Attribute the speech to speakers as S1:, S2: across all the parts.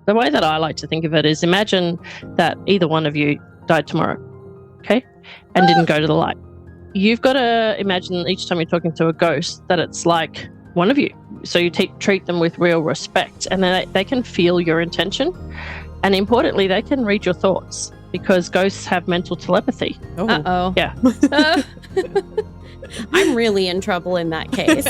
S1: the way that I like to think of it is, imagine that either one of you died tomorrow, okay, and didn't go to the light. You've got to imagine each time you're talking to a ghost that it's like one of you. So you treat them with real respect, and then they can feel your intention. And importantly, they can read your thoughts because ghosts have mental telepathy.
S2: Oh.
S3: Uh-oh.
S1: Yeah.
S3: I'm really in trouble in that case.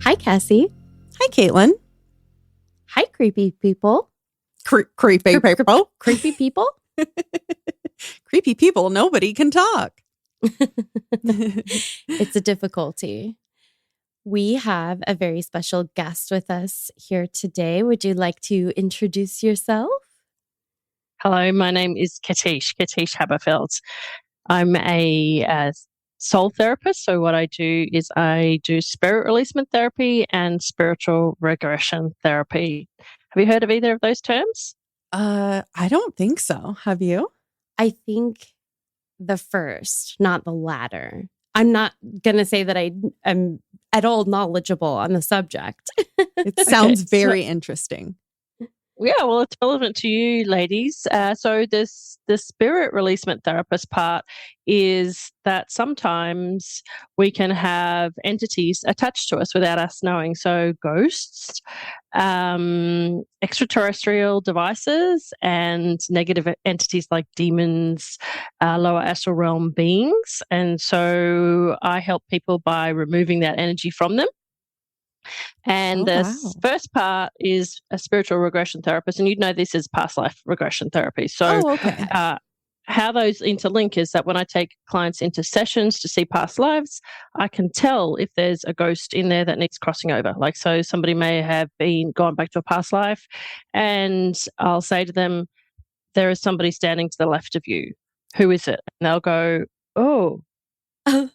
S3: Hi, Cassie.
S2: Hi, Caitlin.
S3: Hi, creepy people.
S2: Creepy people.
S3: Creepy people?
S2: Creepy people. Nobody can talk.
S3: It's a difficulty. We have a very special guest with us here today. Would you like to introduce yourself?
S1: Hello, my name is Katish Haberfeld. I'm a soul therapist. So what I do is I do spirit releasement therapy and spiritual regression therapy. Have you heard of either of those terms?
S2: I don't think so. Have you?
S3: I think the first, not the latter. I'm not going to say that I am at all knowledgeable on the subject.
S2: It sounds very interesting.
S1: Yeah, well, it's relevant to you, ladies. So the spirit releasement therapist part is that sometimes we can have entities attached to us without us knowing. So ghosts, extraterrestrial devices, and negative entities like demons, lower astral realm beings. And so I help people by removing that energy from them. And first part is a spiritual regression therapist, and you'd know this is past life regression therapy. So how those interlink is that when I take clients into sessions to see past lives, I can tell if there's a ghost in there that needs crossing over. Like, so somebody may have gone back to a past life, and I'll say to them, there is somebody standing to the left of you. Who is it? And they'll go, oh.
S3: Oh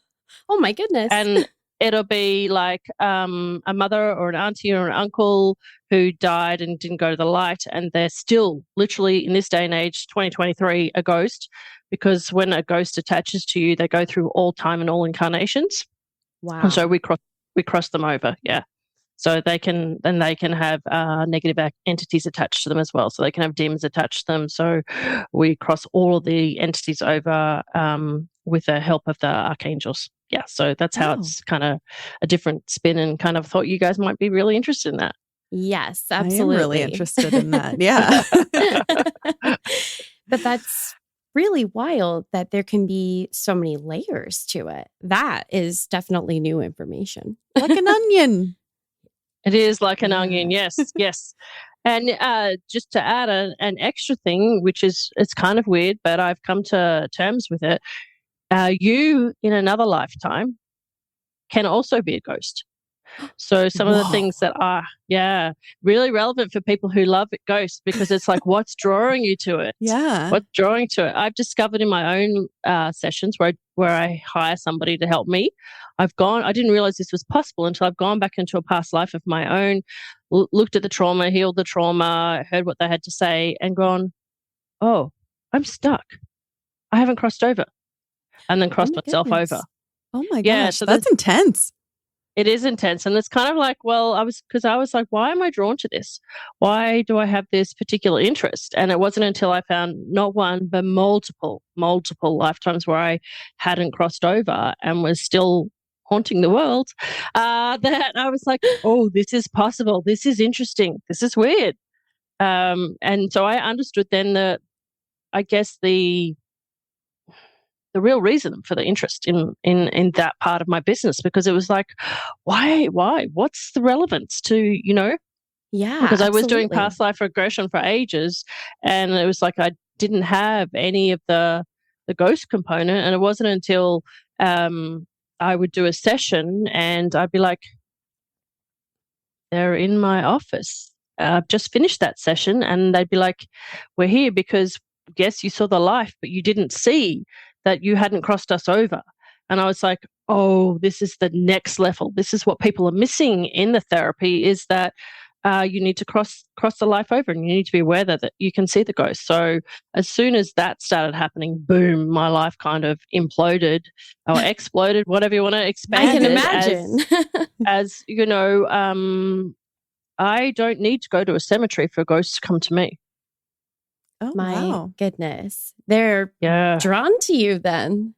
S3: my goodness.
S1: And it'll be like a mother or an auntie or an uncle who died and didn't go to the light, and they're still literally in this day and age, 2023, a ghost, because when a ghost attaches to you, they go through all time and all incarnations.
S3: Wow.
S1: And so we cross them over, yeah. So they can have negative entities attached to them as well. So they can have demons attached to them. So we cross all of the entities over with the help of the archangels. Yeah, so that's how it's kind of a different spin, and kind of thought you guys might be really interested in that.
S3: Yes, absolutely.
S2: I am really interested in that. Yeah.
S3: But that's really wild that there can be so many layers to it. That is definitely new information.
S2: Like an onion.
S1: It is like an onion, yes, yes. And just to add an extra thing, which is, it's kind of weird, but I've come to terms with it. You, in another lifetime, can also be a ghost. So some of the things that are, really relevant for people who love ghosts, because it's like, what's drawing you to it?
S2: Yeah.
S1: What's drawing to it? I've discovered in my own sessions where I hire somebody to help me, I didn't realize this was possible until I've gone back into a past life of my own, looked at the trauma, healed the trauma, heard what they had to say, and gone, oh, I'm stuck. I haven't crossed over. And then crossed myself over.
S2: Oh my gosh,
S1: yeah, so
S2: that's intense.
S1: It is intense. And it's kind of like, well, I was like, why am I drawn to this? Why do I have this particular interest? And it wasn't until I found not one, but multiple lifetimes where I hadn't crossed over and was still haunting the world, that I was like, oh, this is possible. This is interesting. This is weird. And so I understood then that, I guess, the real reason for the interest in that part of my business, because it was like, why? What's the relevance to,
S3: Yeah,
S1: because
S3: absolutely.
S1: I was doing past life regression for ages, and it was like I didn't have any of the ghost component, and it wasn't until I would do a session and I'd be like, they're in my office. I've just finished that session, and they'd be like, we're here because, yes, you saw the life, but you didn't see that you hadn't crossed us over. And I was like, oh, this is the next level. This is what people are missing in the therapy, is that you need to cross the life over, and you need to be aware that you can see the ghost. So as soon as that started happening, boom, my life kind of imploded or exploded, whatever you want to expand.
S3: I can imagine.
S1: As I don't need to go to a cemetery for ghosts to come to me.
S2: Oh,
S3: My
S2: wow.
S3: goodness. They're
S1: Yeah.
S3: drawn to you then.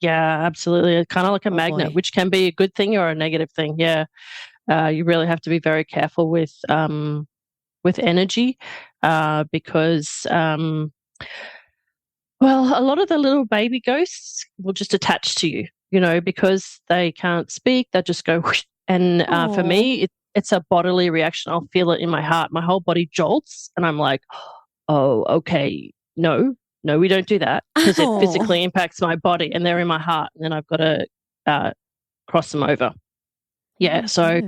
S1: Yeah, absolutely. Kind of like a magnet,
S2: boy.
S1: which can be a good thing or a negative thing. Yeah. You really have to be very careful with energy because, well, a lot of the little baby ghosts will just attach to you, because they can't speak. They just go whoosh. And for me, it's a bodily reaction. I'll feel it in my heart. My whole body jolts, and I'm like, oh, okay, no, we don't do that, because it physically impacts my body, and they're in my heart, and then I've got to cross them over. Yeah, so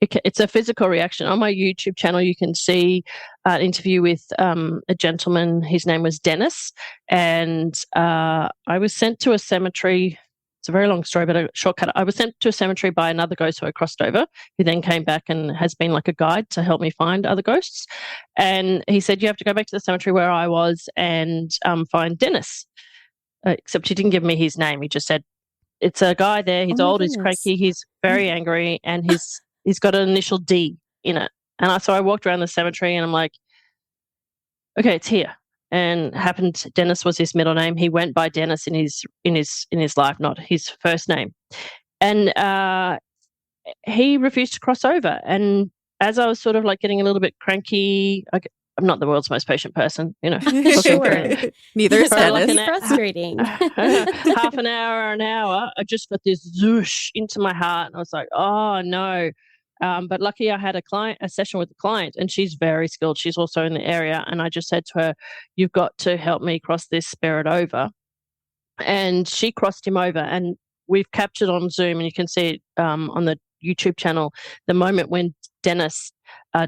S1: it's a physical reaction. On my YouTube channel, you can see an interview with a gentleman. His name was Dennis, and I was sent to a cemetery. It's a very long story, but a shortcut. I was sent to a cemetery by another ghost who I crossed over, who then came back and has been like a guide to help me find other ghosts. And he said, you have to go back to the cemetery where I was and find Dennis. Except he didn't give me his name. He just said, it's a guy there. He's old, he's cranky, he's very angry, and he's got an initial D in it. And so I walked around the cemetery and I'm like, okay, it's here. And Dennis was his middle name. He went by Dennis in his life, not his first name. And he refused to cross over. And as I was sort of like getting a little bit cranky, I'm not the world's most patient person,
S3: Sure.
S2: Neither is Dennis.
S3: Like frustrating.
S1: Half an hour, I just got this zoosh into my heart, and I was like, oh no. But lucky I had a session with the client, and she's very skilled. She's also in the area. And I just said to her, you've got to help me cross this spirit over. And she crossed him over, and we've captured on Zoom, and you can see it on the YouTube channel, the moment when Dennis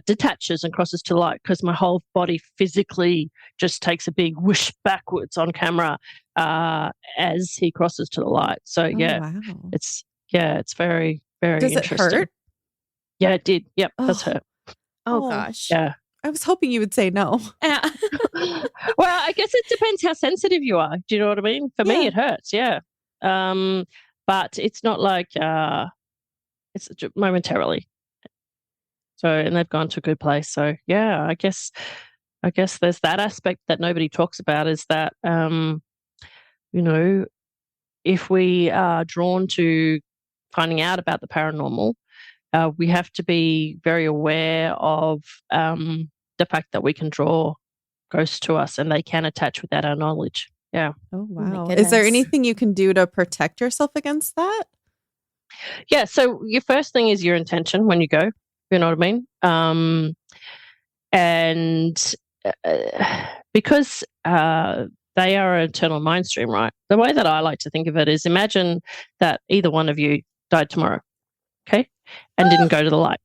S1: detaches and crosses to light, because my whole body physically just takes a big whoosh backwards on camera as he crosses to the light. So
S2: wow.
S1: it's very, very
S2: Does
S1: interesting.
S2: it hurt?
S1: Yeah, it did. Yep, that's hurt.
S3: Oh gosh.
S1: Yeah.
S2: I was hoping you would say no.
S3: Yeah.
S1: Well, I guess it depends how sensitive you are. Do you know what I mean? For me, it hurts. Yeah. But it's not like it's momentarily. So, and they've gone to a good place. So, yeah, I guess there's that aspect that nobody talks about, is that, if we are drawn to finding out about the paranormal, we have to be very aware of the fact that we can draw ghosts to us, and they can attach without our knowledge. Yeah.
S2: Oh,
S3: Oh my
S2: wow. Is there
S3: goodness.
S2: anything you can do to protect yourself against that?
S1: Yeah. So your first thing is your intention when you go. You know what I mean? And because they are an eternal mind stream, right? The way that I like to think of it is, imagine that either one of you died tomorrow, okay, and didn't go to the light.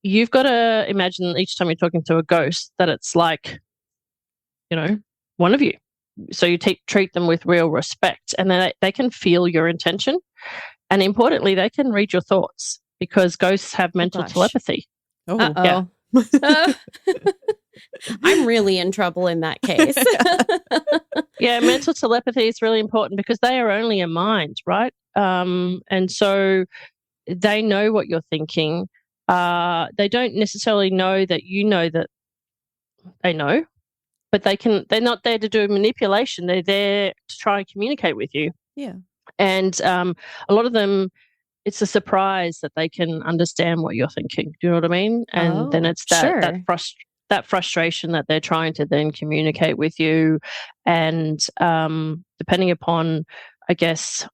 S1: You've got to imagine each time you're talking to a ghost that it's like, one of you. So you treat them with real respect, and then they can feel your intention. And importantly, they can read your thoughts, because ghosts have mental telepathy.
S2: Oh,
S3: Uh-oh. I'm really in trouble in that case.
S1: Yeah, mental telepathy is really important, because they are only a mind, right? And so they know what you're thinking. They don't necessarily know that you know that they know, but they're not there to do manipulation. They're there to try and communicate with you.
S2: Yeah.
S1: And a lot of them, it's a surprise that they can understand what you're thinking. Do you know what I mean? And then it's that frustration that they're trying to then communicate with you. And depending upon, I guess,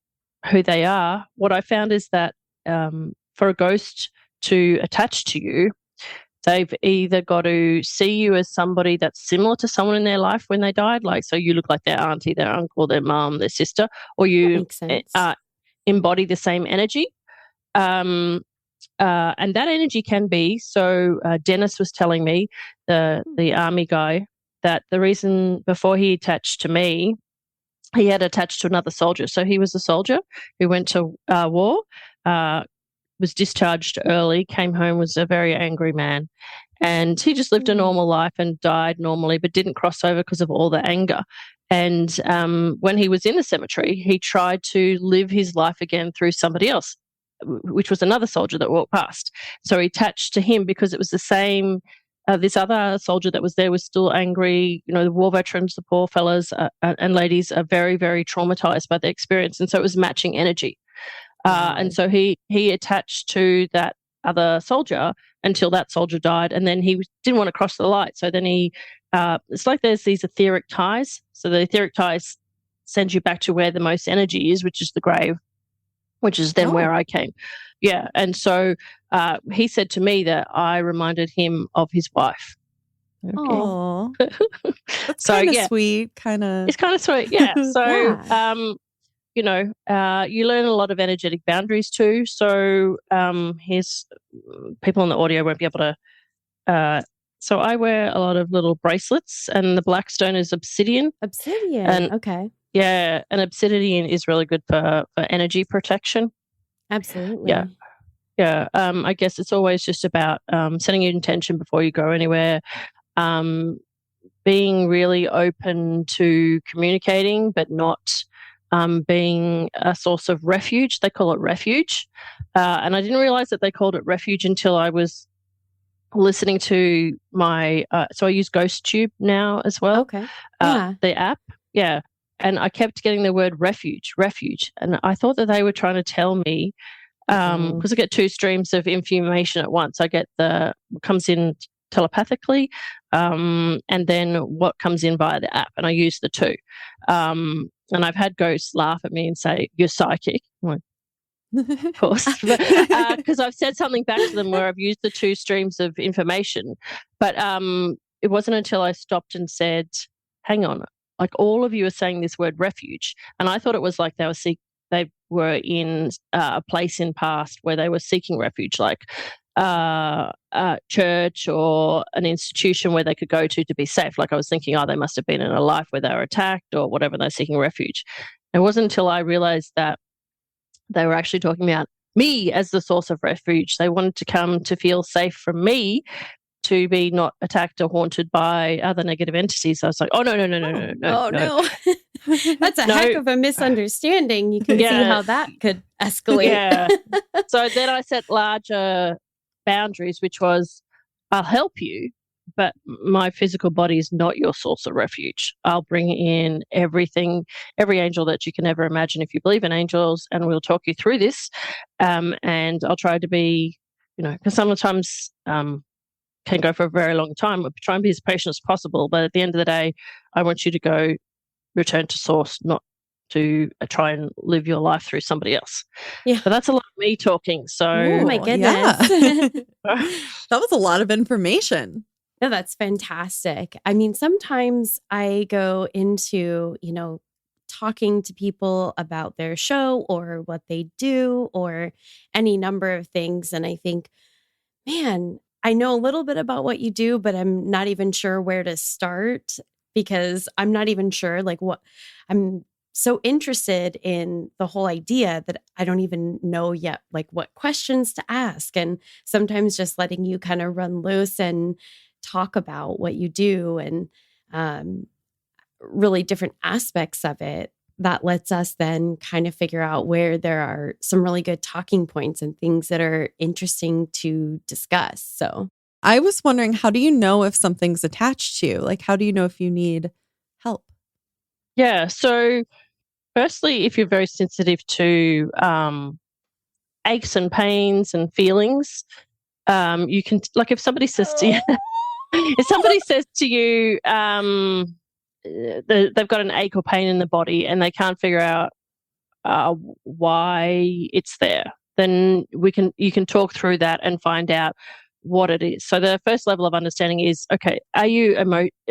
S1: who they are, what I found is that for a ghost to attach to you, they've either got to see you as somebody that's similar to someone in their life when they died, like, so you look like their auntie, their uncle, their mum, their sister, or you
S3: Makes sense.
S1: embody the same energy. And that energy can be, so Dennis was telling me, the army guy, that the reason before he attached to me, he had attached to another soldier. So he was a soldier who went to war, was discharged early, came home, was a very angry man. And he just lived a normal life and died normally, but didn't cross over because of all the anger. And when he was in the cemetery, he tried to live his life again through somebody else, which was another soldier that walked past. So he attached to him because it was the same. This other soldier that was there was still angry. You know, the war veterans, the poor fellas and ladies are very, very traumatized by the experience. And so it was matching energy. And so he attached to that other soldier until that soldier died. And then he didn't want to cross the light. So then it's like there's these etheric ties. So the etheric ties send you back to where the most energy is, which is the grave, which is then where I came. Yeah. And so he said to me that I reminded him of his wife.
S2: Okay. Oh, that's
S1: so,
S2: kind of sweet.
S1: It's kind of sweet. Yeah. So, you know, you learn a lot of energetic boundaries too. So here's people on the audio won't be able to. So I wear a lot of little bracelets, and the black stone is obsidian.
S3: Obsidian.
S1: And,
S3: okay.
S1: Yeah, and obsidian is really good for energy protection.
S3: Absolutely.
S1: Yeah. Yeah. I guess it's always just about setting your intention before you go anywhere. Being really open to communicating, but not being a source of refuge. They call it refuge. And I didn't realize that they called it refuge until I was listening to so I use GhostTube now as well.
S3: Okay.
S1: The app. Yeah. And I kept getting the word refuge. And I thought that they were trying to tell me, because I get two streams of information at once. I get what comes in telepathically, and then what comes in via the app. And I use the two. And I've had ghosts laugh at me and say, "You're psychic." I'm like, of course, because I've said something back to them where I've used the two streams of information. But it wasn't until I stopped and said, "Hang on, like all of you are saying this word refuge," and I thought it was like they were in a place in past where they were seeking refuge, like a church or an institution where they could go to be safe. Like I was thinking, they must have been in a life where they were attacked or whatever, they're seeking refuge. It wasn't until I realized that they were actually talking about me as the source of refuge. They wanted to come to feel safe from me, to be not attacked or haunted by other negative entities. So I was like, no.
S3: Oh, no. That's a heck of a misunderstanding. You can see how that could escalate.
S1: Yeah. So then I set larger boundaries, which was, I'll help you, but my physical body is not your source of refuge. I'll bring in everything, every angel that you can ever imagine if you believe in angels, and we'll talk you through this. And I'll try to be, because sometimes can go for a very long time. We'll try and be as patient as possible, but at the end of the day, I want you to return to source, not to try and live your life through somebody else.
S3: Yeah.
S1: But that's a lot of me talking. So,
S3: oh my goodness.
S2: Yeah. That was a lot of information.
S3: No, that's fantastic. I mean, sometimes I go into, talking to people about their show or what they do or any number of things. And I think, man, I know a little bit about what you do, but I'm not even sure where to start, because I'm not even sure what I'm so interested in the whole idea that I don't even know yet, what questions to ask. And sometimes just letting you kind of run loose and talk about what you do and really different aspects of it, that lets us then kind of figure out where there are some really good talking points and things that are interesting to discuss. So
S2: I was wondering, how do you know if something's attached to you? How do you know if you need help?
S1: Yeah. So firstly, if you're very sensitive to aches and pains and feelings, you can, if somebody says to you, they've got an ache or pain in the body and they can't figure out why it's there, then you can talk through that and find out what it is. So the first level of understanding is, okay, are you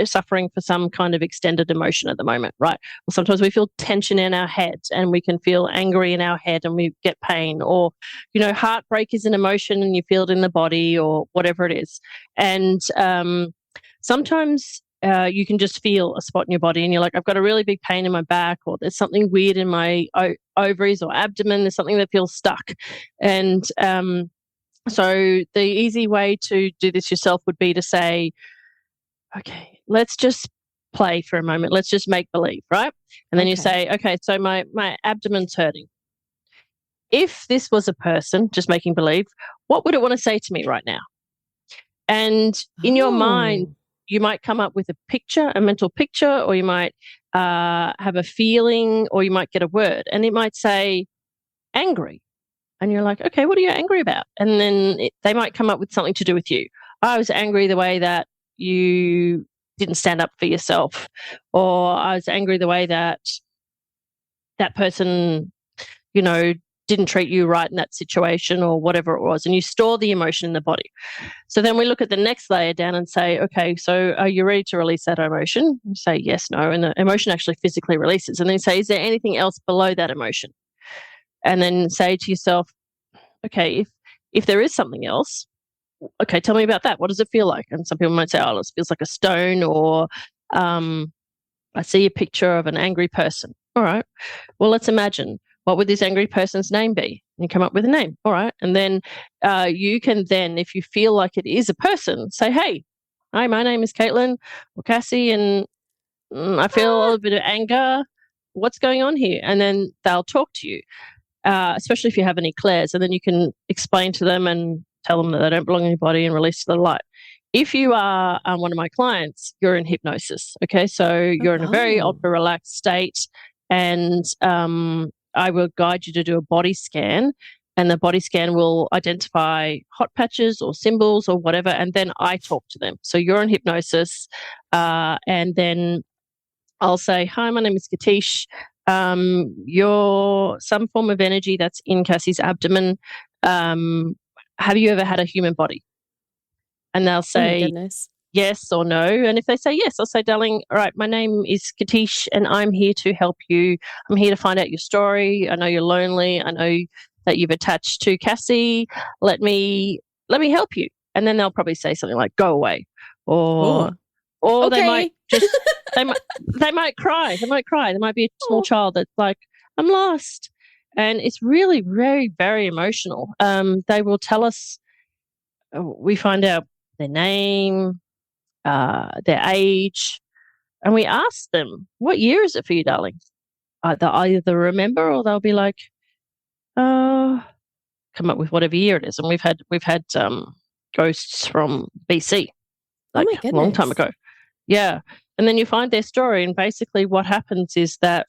S1: suffering for some kind of extended emotion at the moment, right? Well, sometimes we feel tension in our head and we can feel angry in our head and we get pain, or, heartbreak is an emotion and you feel it in the body or whatever it is. And sometimes you can just feel a spot in your body and you're like, I've got a really big pain in my back, or there's something weird in my ovaries or abdomen. There's something that feels stuck. And so the easy way to do this yourself would be to say, okay, let's just play for a moment. Let's just make believe, right? And then you say, okay, so my abdomen's hurting. If this was a person, just making believe, what would it want to say to me right now? And in your mind, you might come up with a picture, a mental picture, or you might have a feeling, or you might get a word, and it might say angry. And you're like, okay, what are you angry about? And then they might come up with something to do with you. I was angry the way that you didn't stand up for yourself, or I was angry the way that that person, you know, didn't treat you right in that situation, or whatever it was. And you store the emotion in the body. So then we look at the next layer down and say, okay, so are you ready to release that emotion? You say yes, no, and the emotion actually physically releases. And then you say, is there anything else below that emotion? And then say to yourself, okay, if there is something else, okay, tell me about that. What does it feel like? And some people might say, oh, it feels like a stone, or I see a picture of an angry person. All right, well, let's imagine, what would this angry person's name be? And you come up with a name. All right, and then you can then, if you feel like it is a person, say, hey, hi, my name is Caitlin or Cassie, and I feel a little bit of anger. What's going on here? And then they'll talk to you. Especially if you have any clairs, and then you can explain to them and tell them that they don't belong in your body and release the light. If you are one of my clients, you're in hypnosis. Okay, so you're in a very ultra relaxed state, and I will guide you to do a body scan, and the body scan will identify hot patches or symbols or whatever, and then I talk to them. So you're in hypnosis, and then I'll say, hi, my name is Katish. You're some form of energy that's in Cassie's abdomen. Have you ever had a human body? And they'll say yes or no. And if they say yes, I'll say, darling, all right, my name is Katish and I'm here to help you. I'm here to find out your story. I know you're lonely. I know that you've attached to Cassie. Let me help you. And then they'll probably say something like, go away. Or they might just they might cry. They might cry. There might be a small child that's like, I'm lost. And it's really very, very emotional. They will tell us, we find out their name, their age, and we ask them, what year is it for you, darling? They'll either remember, or they'll be like, come up with whatever year it is. And we've had ghosts from BC, like a long time ago. Yeah. And then you find their story, and basically what happens is that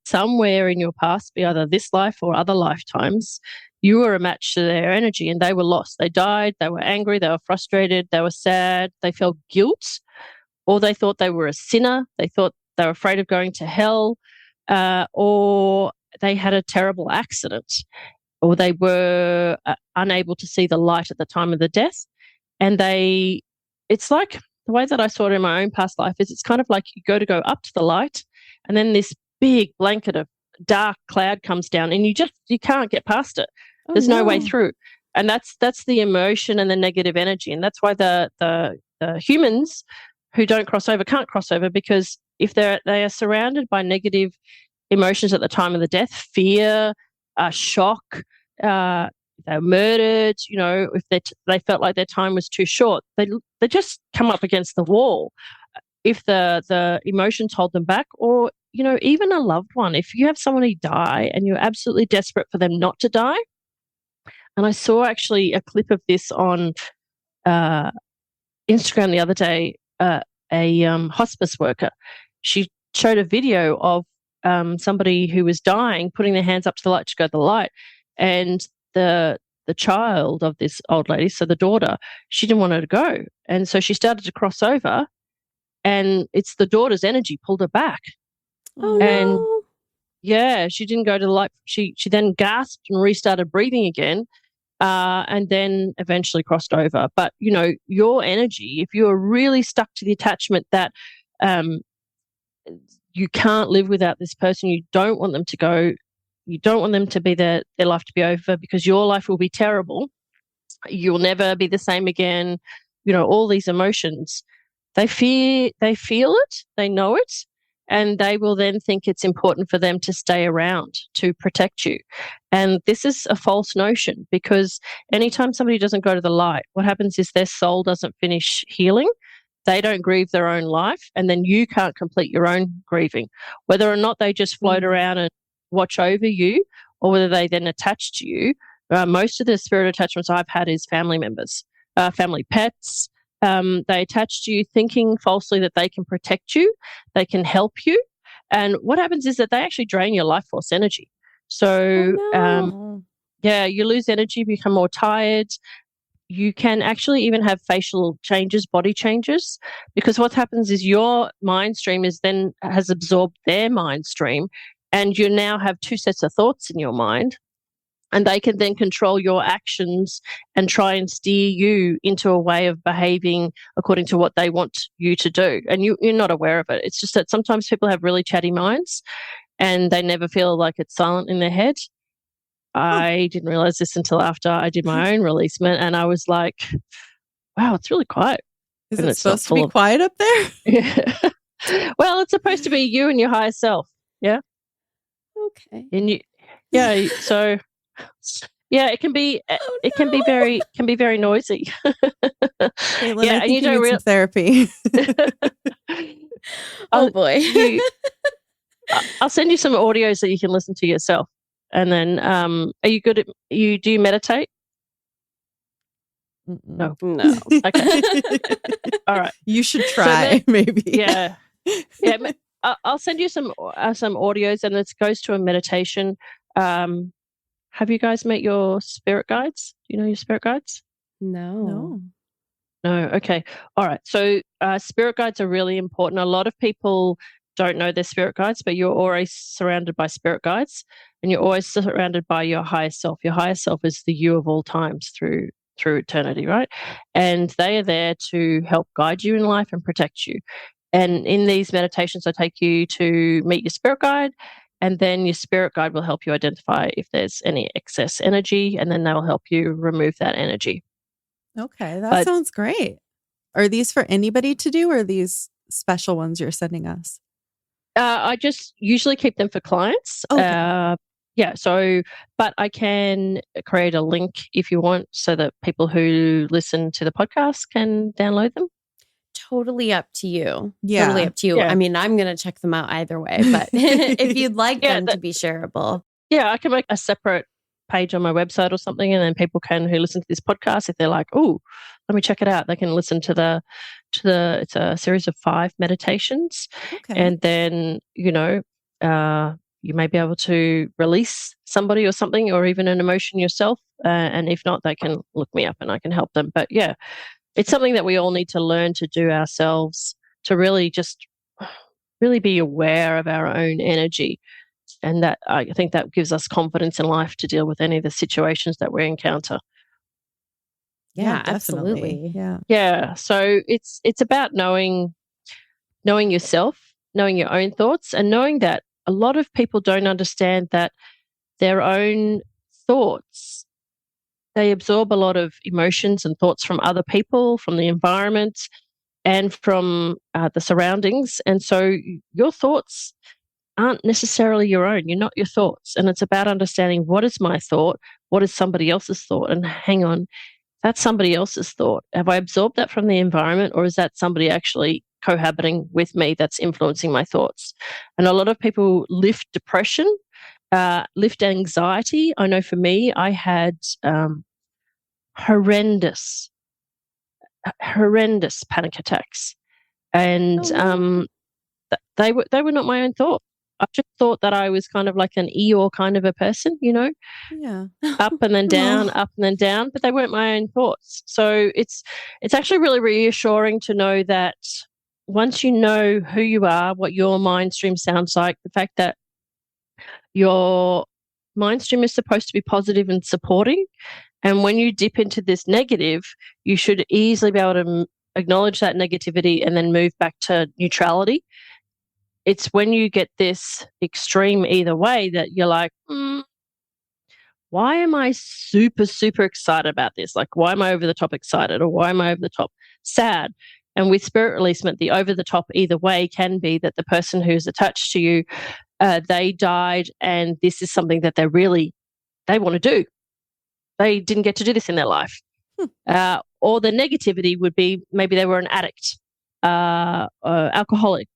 S1: somewhere in your past, be either this life or other lifetimes, you were a match to their energy and they were lost. They died, they were angry, they were frustrated, they were sad, they felt guilt, or they thought they were a sinner, they thought they were afraid of going to hell, or they had a terrible accident, or they were unable to see the light at the time of the death. And it's like, the way that I saw it in my own past life is, it's kind of like you go up to the light, and then this big blanket of dark cloud comes down, and you can't get past it. There's no way through. And that's the emotion and the negative energy. And that's why the humans who don't cross over can't cross over, because if they are surrounded by negative emotions at the time of the death, fear, shock, they were murdered, if they felt like their time was too short, they just come up against the wall. If the emotions hold them back, or even a loved one, if you have somebody die and you're absolutely desperate for them not to die. And I saw actually a clip of this on Instagram the other day. A hospice worker, she showed a video of somebody who was dying, putting their hands up to the light to go to the light, and the child of this old lady, so the daughter, she didn't want her to go, and so she started to cross over, and it's the daughter's energy pulled her back. And yeah, she didn't go to the light. She then gasped and restarted breathing again, and then eventually crossed over. But your energy, if you are really stuck to the attachment that you can't live without this person, you don't want them to go, you don't want them to be their life to be over, because your life will be terrible. You'll never be the same again. All these emotions. They feel it, they know it, and they will then think it's important for them to stay around to protect you. And this is a false notion, because anytime somebody doesn't go to the light, what happens is their soul doesn't finish healing. They don't grieve their own life, and then you can't complete your own grieving. Whether or not they just float around and watch over you, or whether they then attach to you. Most of the spirit attachments I've had is family members, family pets. They attach to you thinking falsely that they can protect you, they can help you. And what happens is that they actually drain your life force energy. So, yeah, you lose energy, become more tired. You can actually even have facial changes, body changes, because what happens is your mind stream has absorbed their mind stream, and you now have two sets of thoughts in your mind. And they can then control your actions and try and steer you into a way of behaving according to what they want you to do. And you're not aware of it. It's just that sometimes people have really chatty minds and they never feel like it's silent in their head. I didn't realize this until after I did my own releasement, and I was like, wow, it's really quiet.
S2: Is it supposed to be quiet up there?
S1: Yeah. Well, it's supposed to be you and your higher self. Yeah.
S3: Okay.
S1: And so yeah, it can be can be very noisy.
S2: Caitlin, I think you need some therapy.
S3: Oh boy.
S1: I'll send you some audios that you can listen to yourself. And then are you good at do you meditate? No. Okay. All right.
S2: You should try, maybe.
S1: Yeah. Yeah. I'll send you some audios, and it goes to a meditation. Have you guys met your spirit guides? Do you know your spirit guides?
S3: No.
S1: Okay. All right. So spirit guides are really important. A lot of people don't know their spirit guides, but you're always surrounded by spirit guides, and you're always surrounded by your higher self. Your higher self is the you of all times through eternity, right? And they are there to help guide you in life and protect you. And in these meditations, I take you to meet your spirit guide, and then your spirit guide will help you identify if there's any excess energy, and then they will help you remove that energy.
S2: Okay, that sounds great. Are these for anybody to do, or are these special ones you're sending us?
S1: I just usually keep them for clients.
S2: Okay.
S1: But I can create a link if you want, so that people who listen to the podcast can download them.
S3: Totally up to you.
S2: Yeah.
S3: Totally up to you. Yeah. I mean, I'm going to check them out either way, but if you'd like them to be shareable. Yeah,
S1: I can make a separate page on my website or something, and then people who listen to this podcast, if they're like, oh, let me check it out, they can listen to it's a series of 5 meditations.
S2: Okay.
S1: And then, you may be able to release somebody or something, or even an emotion yourself. And if not, they can look me up and I can help them. But yeah, it's something that we all need to learn to do ourselves, to really be aware of our own energy. And that, I think, that gives us confidence in life to deal with any of the situations that we encounter.
S3: Yeah, absolutely.
S2: Yeah.
S1: Yeah. So it's about knowing yourself, knowing your own thoughts, and knowing that a lot of people don't understand that their own thoughts, they absorb a lot of emotions and thoughts from other people, from the environment, and from the surroundings. And so your thoughts aren't necessarily your own. You're not your thoughts. And it's about understanding, what is my thought? What is somebody else's thought? And hang on, that's somebody else's thought. Have I absorbed that from the environment, or is that somebody actually cohabiting with me that's influencing my thoughts? And a lot of people lift depression, lift anxiety. I know for me, I had horrendous panic attacks, and they were not my own thought. I just thought that I was kind of like an Eeyore kind of a person,
S2: Yeah.
S1: up and then down, up and then down, but they weren't my own thoughts. So it's actually really reassuring to know that once you know who you are, what your mind stream sounds like, the fact that your mind stream is supposed to be positive and supporting, and when you dip into this negative, you should easily be able to acknowledge that negativity and then move back to neutrality. It's when you get this extreme either way that you're like, why am I super, super excited about this? Like, why am I over the top excited, or why am I over the top sad? And with spirit releasement, the over the top either way can be that the person who's attached to you, they died, and this is something that they want to do. They didn't get to do this in their life. Or the negativity would be maybe they were an addict, alcoholic,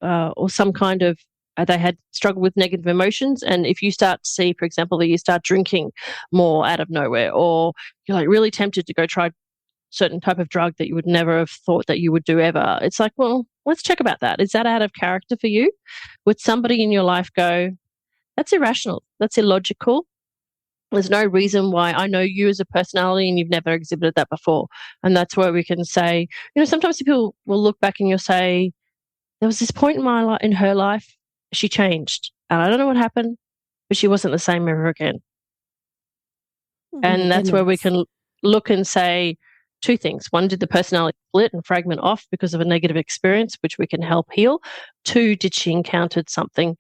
S1: or some kind of, they had struggled with negative emotions. And if you start to see, for example, that you start drinking more out of nowhere, or you're like really tempted to go try certain type of drug that you would never have thought that you would do ever, it's like, well, let's check about that. Is that out of character for you? Would somebody in your life go, that's irrational, that's illogical? There's no reason why. I know you as a personality and you've never exhibited that before. And that's where we can say, sometimes people will look back and you'll say, there was this point in her life, she changed. And I don't know what happened, but she wasn't the same ever again. And that's where we can look and say two things. One, did the personality split and fragment off because of a negative experience, which we can help heal? Two, did she encountered something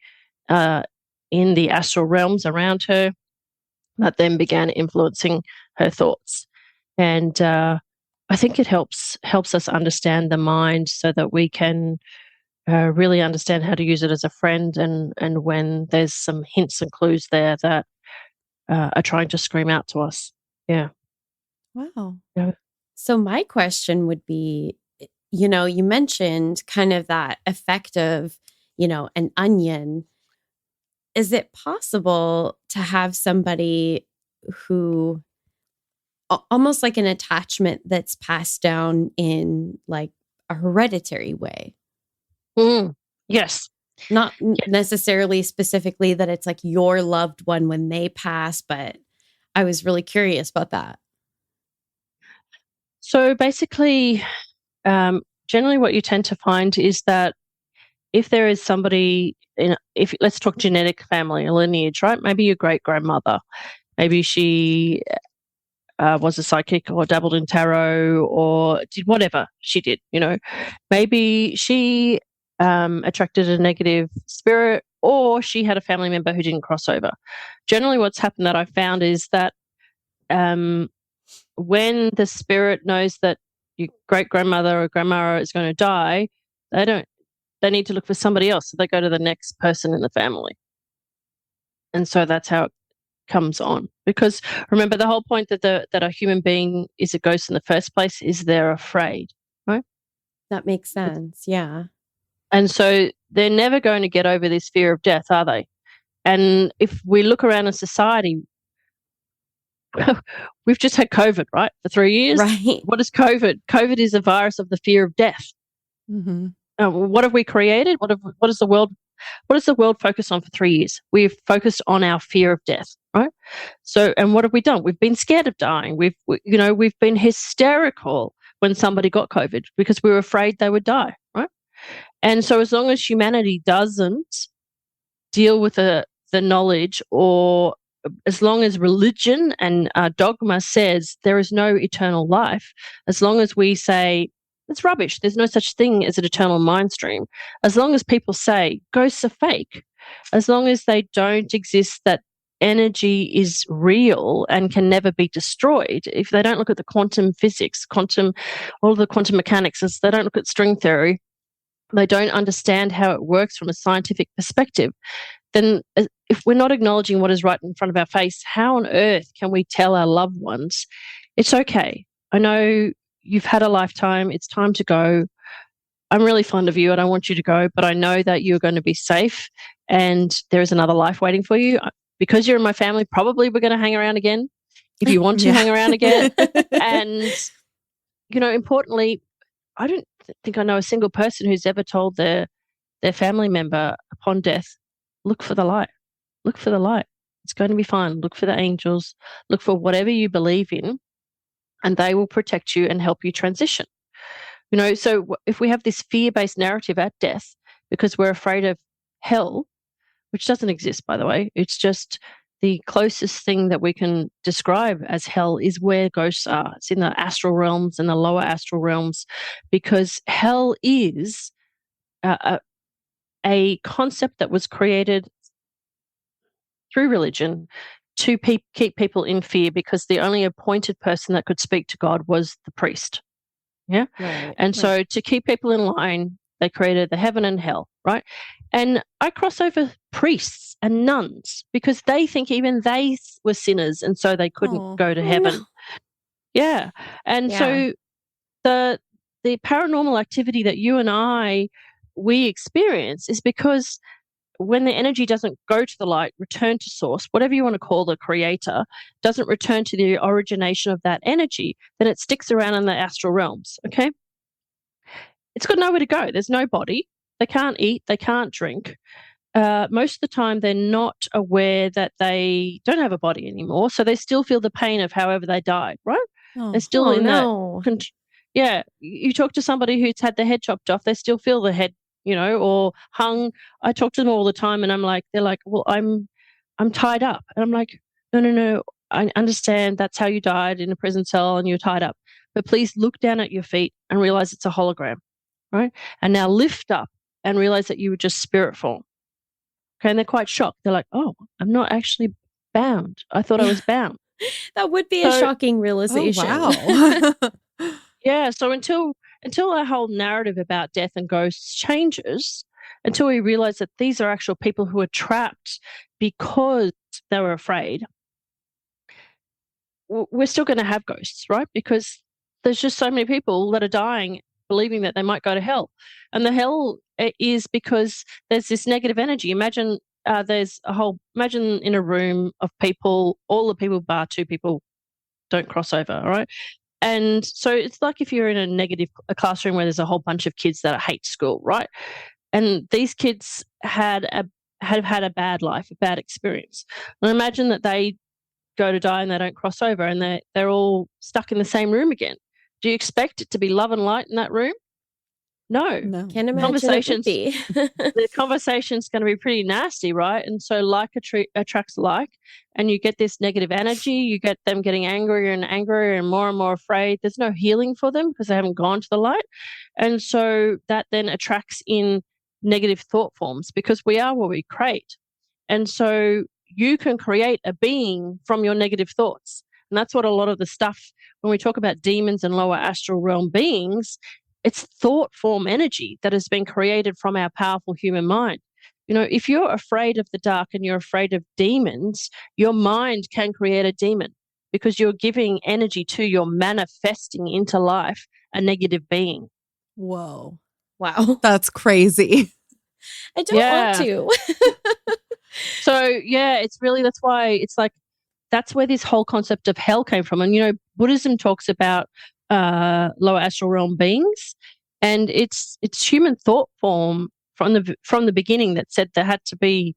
S1: in the astral realms around her that then began influencing her thoughts? And I think it helps us understand the mind so that we can really understand how to use it as a friend, and when there's some hints and clues there that are trying to scream out to us. Yeah.
S2: Wow.
S1: Yeah.
S3: So my question would be, you mentioned kind of that effect of, an onion. Is it possible to have somebody who almost like an attachment that's passed down in like a hereditary way?
S1: Yes.
S3: Not necessarily specifically that it's like your loved one when they pass, but I was really curious about that.
S1: So basically, generally what you tend to find is that if there is somebody if let's talk genetic family or lineage, right? Maybe your great grandmother, maybe she was a psychic or dabbled in tarot or did whatever she did, maybe she attracted a negative spirit, or she had a family member who didn't cross over. Generally what's happened that I've found is that when the spirit knows that your great grandmother or grandma is going to die, they need to look for somebody else. So they go to the next person in the family. And so that's how it comes on. Because remember, the whole point that a human being is a ghost in the first place is they're afraid, right?
S3: That makes sense. Yeah.
S1: And so they're never going to get over this fear of death, are they? And if we look around in society, we've just had COVID, right? For 3 years.
S3: Right.
S1: What is COVID? COVID is a virus of the fear of death.
S2: Mm-hmm.
S1: What have we created? What is the world focused on for 3 years? We've focused on our fear of death, right? So, and what have we done? We've been scared of dying. We've been hysterical when somebody got COVID because we were afraid they would die, right? And so as long as humanity doesn't deal with the knowledge, or as long as religion and dogma says there is no eternal life, as long as we say it's rubbish, there's no such thing as an eternal mind stream, as long as people say ghosts are fake, as long as they don't exist, that energy is real and can never be destroyed, if they don't look at the quantum physics, all the quantum mechanics, as they don't look at string theory, they don't understand how it works from a scientific perspective, then if we're not acknowledging what is right in front of our face, how on earth can we tell our loved ones, it's okay, I know you've had a lifetime, it's time to go, I'm really fond of you and I want you to go, but I know that you're going to be safe and there is another life waiting for you. Because you're in my family, probably we're going to hang around again if you want to hang around again. And, importantly, I don't think I know a single person who's ever told their family member upon death, look for the light, look for the light. It's going to be fine. Look for the angels, look for whatever you believe in, and they will protect you and help you transition. So if we have this fear-based narrative at death because we're afraid of hell, which doesn't exist, by the way, it's just the closest thing that we can describe as hell is where ghosts are. It's in the astral realms and the lower astral realms, because hell is a concept that was created through religion to keep people in fear, because the only appointed person that could speak to God was the priest. Yeah.
S3: Right.
S1: And so to keep people in line, they created the heaven and hell, right? And I cross over priests and nuns because they think even they were sinners and so they couldn't go to heaven.
S3: No.
S1: Yeah. And so the paranormal activity that you and we experience is because when the energy doesn't go to the light, return to source, whatever you want to call the creator, doesn't return to the origination of that energy, then it sticks around in the astral realms, okay? It's got nowhere to go. There's no body. They can't eat. They can't drink. Most of the time, they're not aware that they don't have a body anymore, so they still feel the pain of however they died, right? They're still in that. Yeah, you talk to somebody who's had their head chopped off, they still feel the head, or hung. I talk to them all the time, and they're like, well, I'm tied up, and I'm like, no, I understand that's how you died in a prison cell and you're tied up, but please look down at your feet and realize it's a hologram, right? And now lift up and realize that you were just spirit form. Okay, and they're quite shocked. They're like, oh, I'm not actually bound. I thought I was bound.
S3: That would be a shocking realization.
S2: Oh, wow.
S1: Yeah, so until our whole narrative about death and ghosts changes, until we realize that these are actual people who are trapped because they were afraid, we're still going to have ghosts, right? Because there's just so many people that are dying believing that they might go to hell. And the hell is because there's this negative energy. Imagine imagine in a room of people, all the people bar two people don't cross over, all right? And so it's like if you're in a classroom where there's a whole bunch of kids that hate school, right? And these kids have had a bad life, a bad experience. And imagine that they go to die and they don't cross over and they're all stuck in the same room again. Do you expect it to be love and light in that room? No.
S3: Can't imagine it would be.
S1: The conversation's going to be pretty nasty, right? And so like attracts like, and you get this negative energy. You get them getting angrier and angrier and more afraid. There's no healing for them because they haven't gone to the light. And so that then attracts in negative thought forms because we are what we create. And so you can create a being from your negative thoughts. And that's what a lot of the stuff, when we talk about demons and lower astral realm beings, it's thought form energy that has been created from our powerful human mind. If you're afraid of the dark and you're afraid of demons, your mind can create a demon because you're giving energy to, you're manifesting into life a negative being.
S2: Whoa.
S3: Wow.
S2: That's crazy.
S3: I don't want to.
S1: So, yeah, it's really, that's why it's like, that's where this whole concept of hell came from. And, Buddhism talks about lower astral realm beings, and it's human thought form from the beginning that said there had to be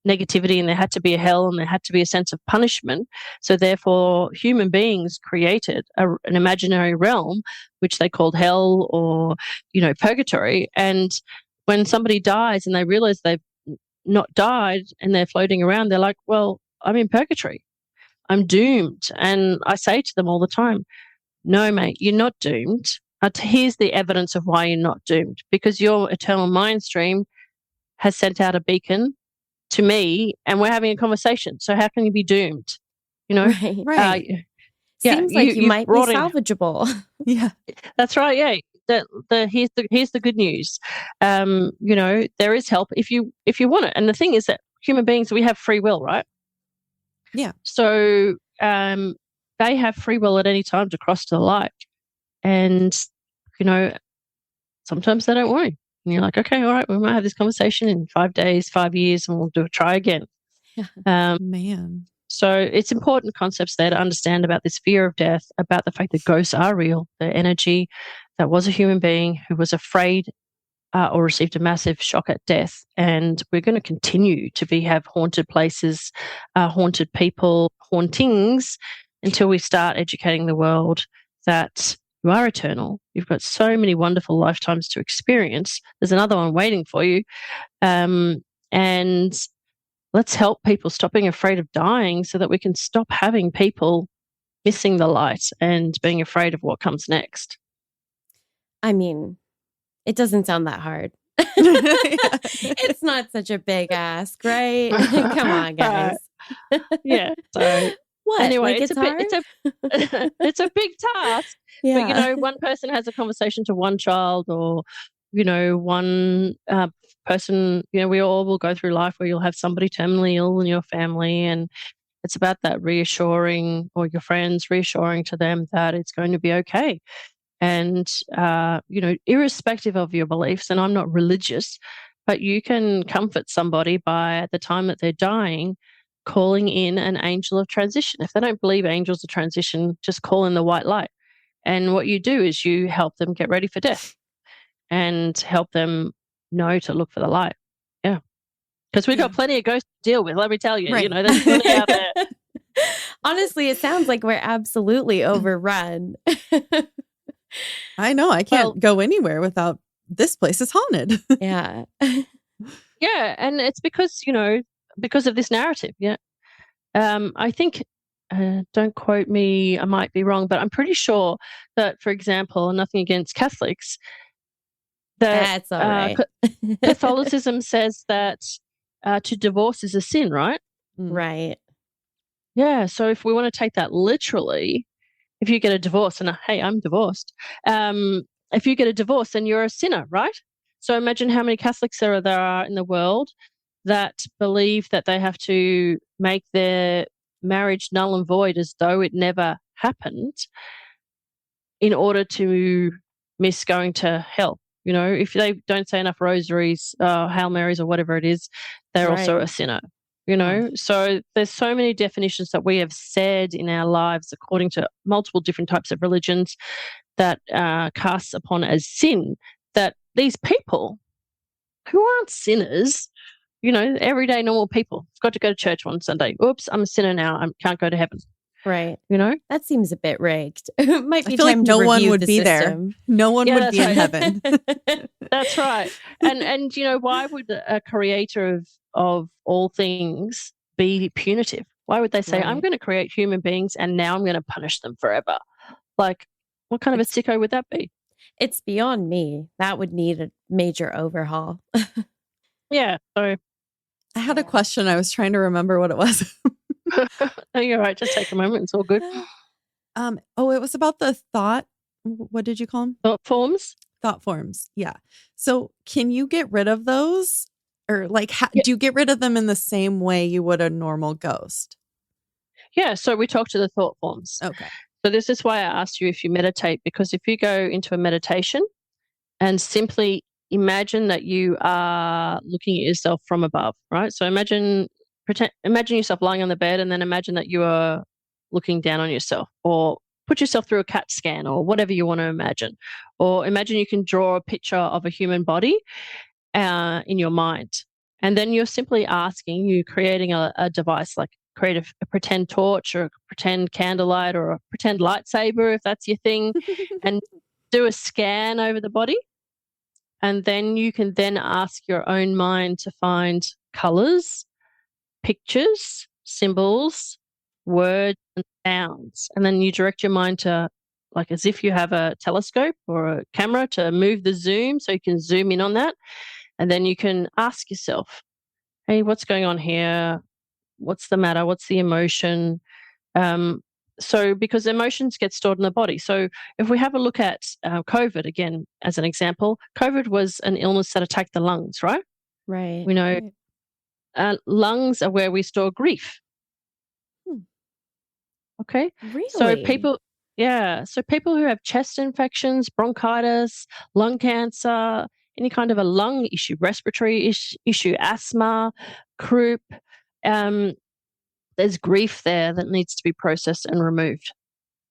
S1: negativity and there had to be a hell and there had to be a sense of punishment. So therefore human beings created an imaginary realm which they called hell or purgatory. And when somebody dies and they realize they've not died and they're floating around, they're like, well, I'm in purgatory, I'm doomed. And I say to them all the time, no, mate, you're not doomed. Here's the evidence of why you're not doomed. Because your eternal mind stream has sent out a beacon to me and we're having a conversation. So how can you be doomed?
S3: Right. Seems like you might be salvageable.
S2: Yeah.
S1: That's right. Yeah. Here's the good news. There is help if you want it. And the thing is that human beings, we have free will, right?
S2: Yeah.
S1: So they have free will at any time to cross to the light. And, sometimes they don't want to. And you're like, okay, all right, we might have this conversation in 5 days, 5 years, and we'll try again.
S2: Man.
S1: So it's important concepts there to understand about this fear of death, about the fact that ghosts are real, the energy that was a human being who was afraid or received a massive shock at death. And we're going to continue to have haunted places, haunted people, hauntings, until we start educating the world that you are eternal. You've got so many wonderful lifetimes to experience. There's another one waiting for you. And let's help people stop being afraid of dying so that we can stop having people missing the light and being afraid of what comes next.
S3: I mean, it doesn't sound that hard. It's not such a big ask, right? Come on, guys.
S1: Yeah. So
S3: What?
S1: Anyway,
S3: Like
S1: it's
S3: it's
S1: a bit,
S3: hard?
S1: it's a big task. But
S3: Yeah.
S1: one person has a conversation to one child, or one person. We all will go through life where you'll have somebody terminally ill in your family, and it's about that reassuring, or your friends reassuring to them that it's going to be okay. And irrespective of your beliefs, and I'm not religious, but you can comfort somebody by, at the time that they're dying, calling in an angel of transition. If they don't believe angels of transition, just call in the white light. And what you do is you help them get ready for death and help them know to look for the light. Yeah. Because we've got plenty of ghosts to deal with, let me tell you.
S2: Right.
S1: There's plenty out there.
S3: Honestly, it sounds like we're absolutely overrun.
S2: I know. I can't go anywhere without this place is haunted.
S3: Yeah.
S1: Yeah. And it's because of this narrative. Yeah. I think, don't quote me, I might be wrong, but I'm pretty sure that, for example, nothing against Catholics, that
S3: That's all right.
S1: Catholicism says that to divorce is a sin, right?
S3: Right.
S1: Yeah. So if we want to take that literally, if you get a divorce, and hey, I'm divorced, if you get a divorce, then you're a sinner, right? So imagine how many Catholics there are in the world that believe that they have to make their marriage null and void as though it never happened in order to miss going to hell. If they don't say enough rosaries, Hail Marys, or whatever it is, they're also a sinner. So there's so many definitions that we have said in our lives, according to multiple different types of religions, that casts upon as sin, that these people who aren't sinners, everyday normal people, got to go to church one Sunday. Oops, I'm a sinner now. I can't go to heaven.
S3: Right.
S1: That
S3: seems a bit rigged. It might be
S2: I feel
S3: time
S2: like
S3: to
S2: no one
S3: review
S2: would
S3: the
S2: be
S3: system.
S2: there. No one would be in heaven.
S1: That's right. And why would a creator of all things be punitive? Why would they say, I'm going to create human beings and now I'm going to punish them forever? Like, what kind of a sicko would that be?
S3: It's beyond me. That would need a major overhaul.
S1: Yeah. So
S2: I had a question. I was trying to remember what it was.
S1: No, you're right. Just take a moment. It's all good.
S2: It was about the thought. What did you call them?
S1: Thought forms.
S2: Thought forms. Yeah. So can you get rid of those? Or do you get rid of them in the same way you would a normal ghost?
S1: Yeah. So we talk to the thought forms.
S2: Okay.
S1: So this is why I asked you if you meditate, because if you go into a meditation and simply imagine that you are looking at yourself from above, right? So imagine yourself lying on the bed, and then imagine that you are looking down on yourself, or put yourself through a CAT scan, or whatever you want to imagine. Or imagine you can draw a picture of a human body in your mind. And then you're simply creating a device, like create a pretend torch, or a pretend candlelight, or a pretend lightsaber, if that's your thing, and do a scan over the body. And then you can then ask your own mind to find colors, pictures, symbols, words, and sounds. And then you direct your mind to, like as if you have a telescope or a camera, to move the zoom so you can zoom in on that. And then you can ask yourself, hey, what's going on here? What's the matter? What's the emotion? So because emotions get stored in the body. So if we have a look at COVID again, as an example, COVID was an illness that attacked the lungs, right?
S3: Right.
S1: We know lungs are where we store grief. Okay.
S3: Really?
S1: So people who have chest infections, bronchitis, lung cancer, any kind of a lung issue, respiratory issue, asthma, croup, there's grief there that needs to be processed and removed.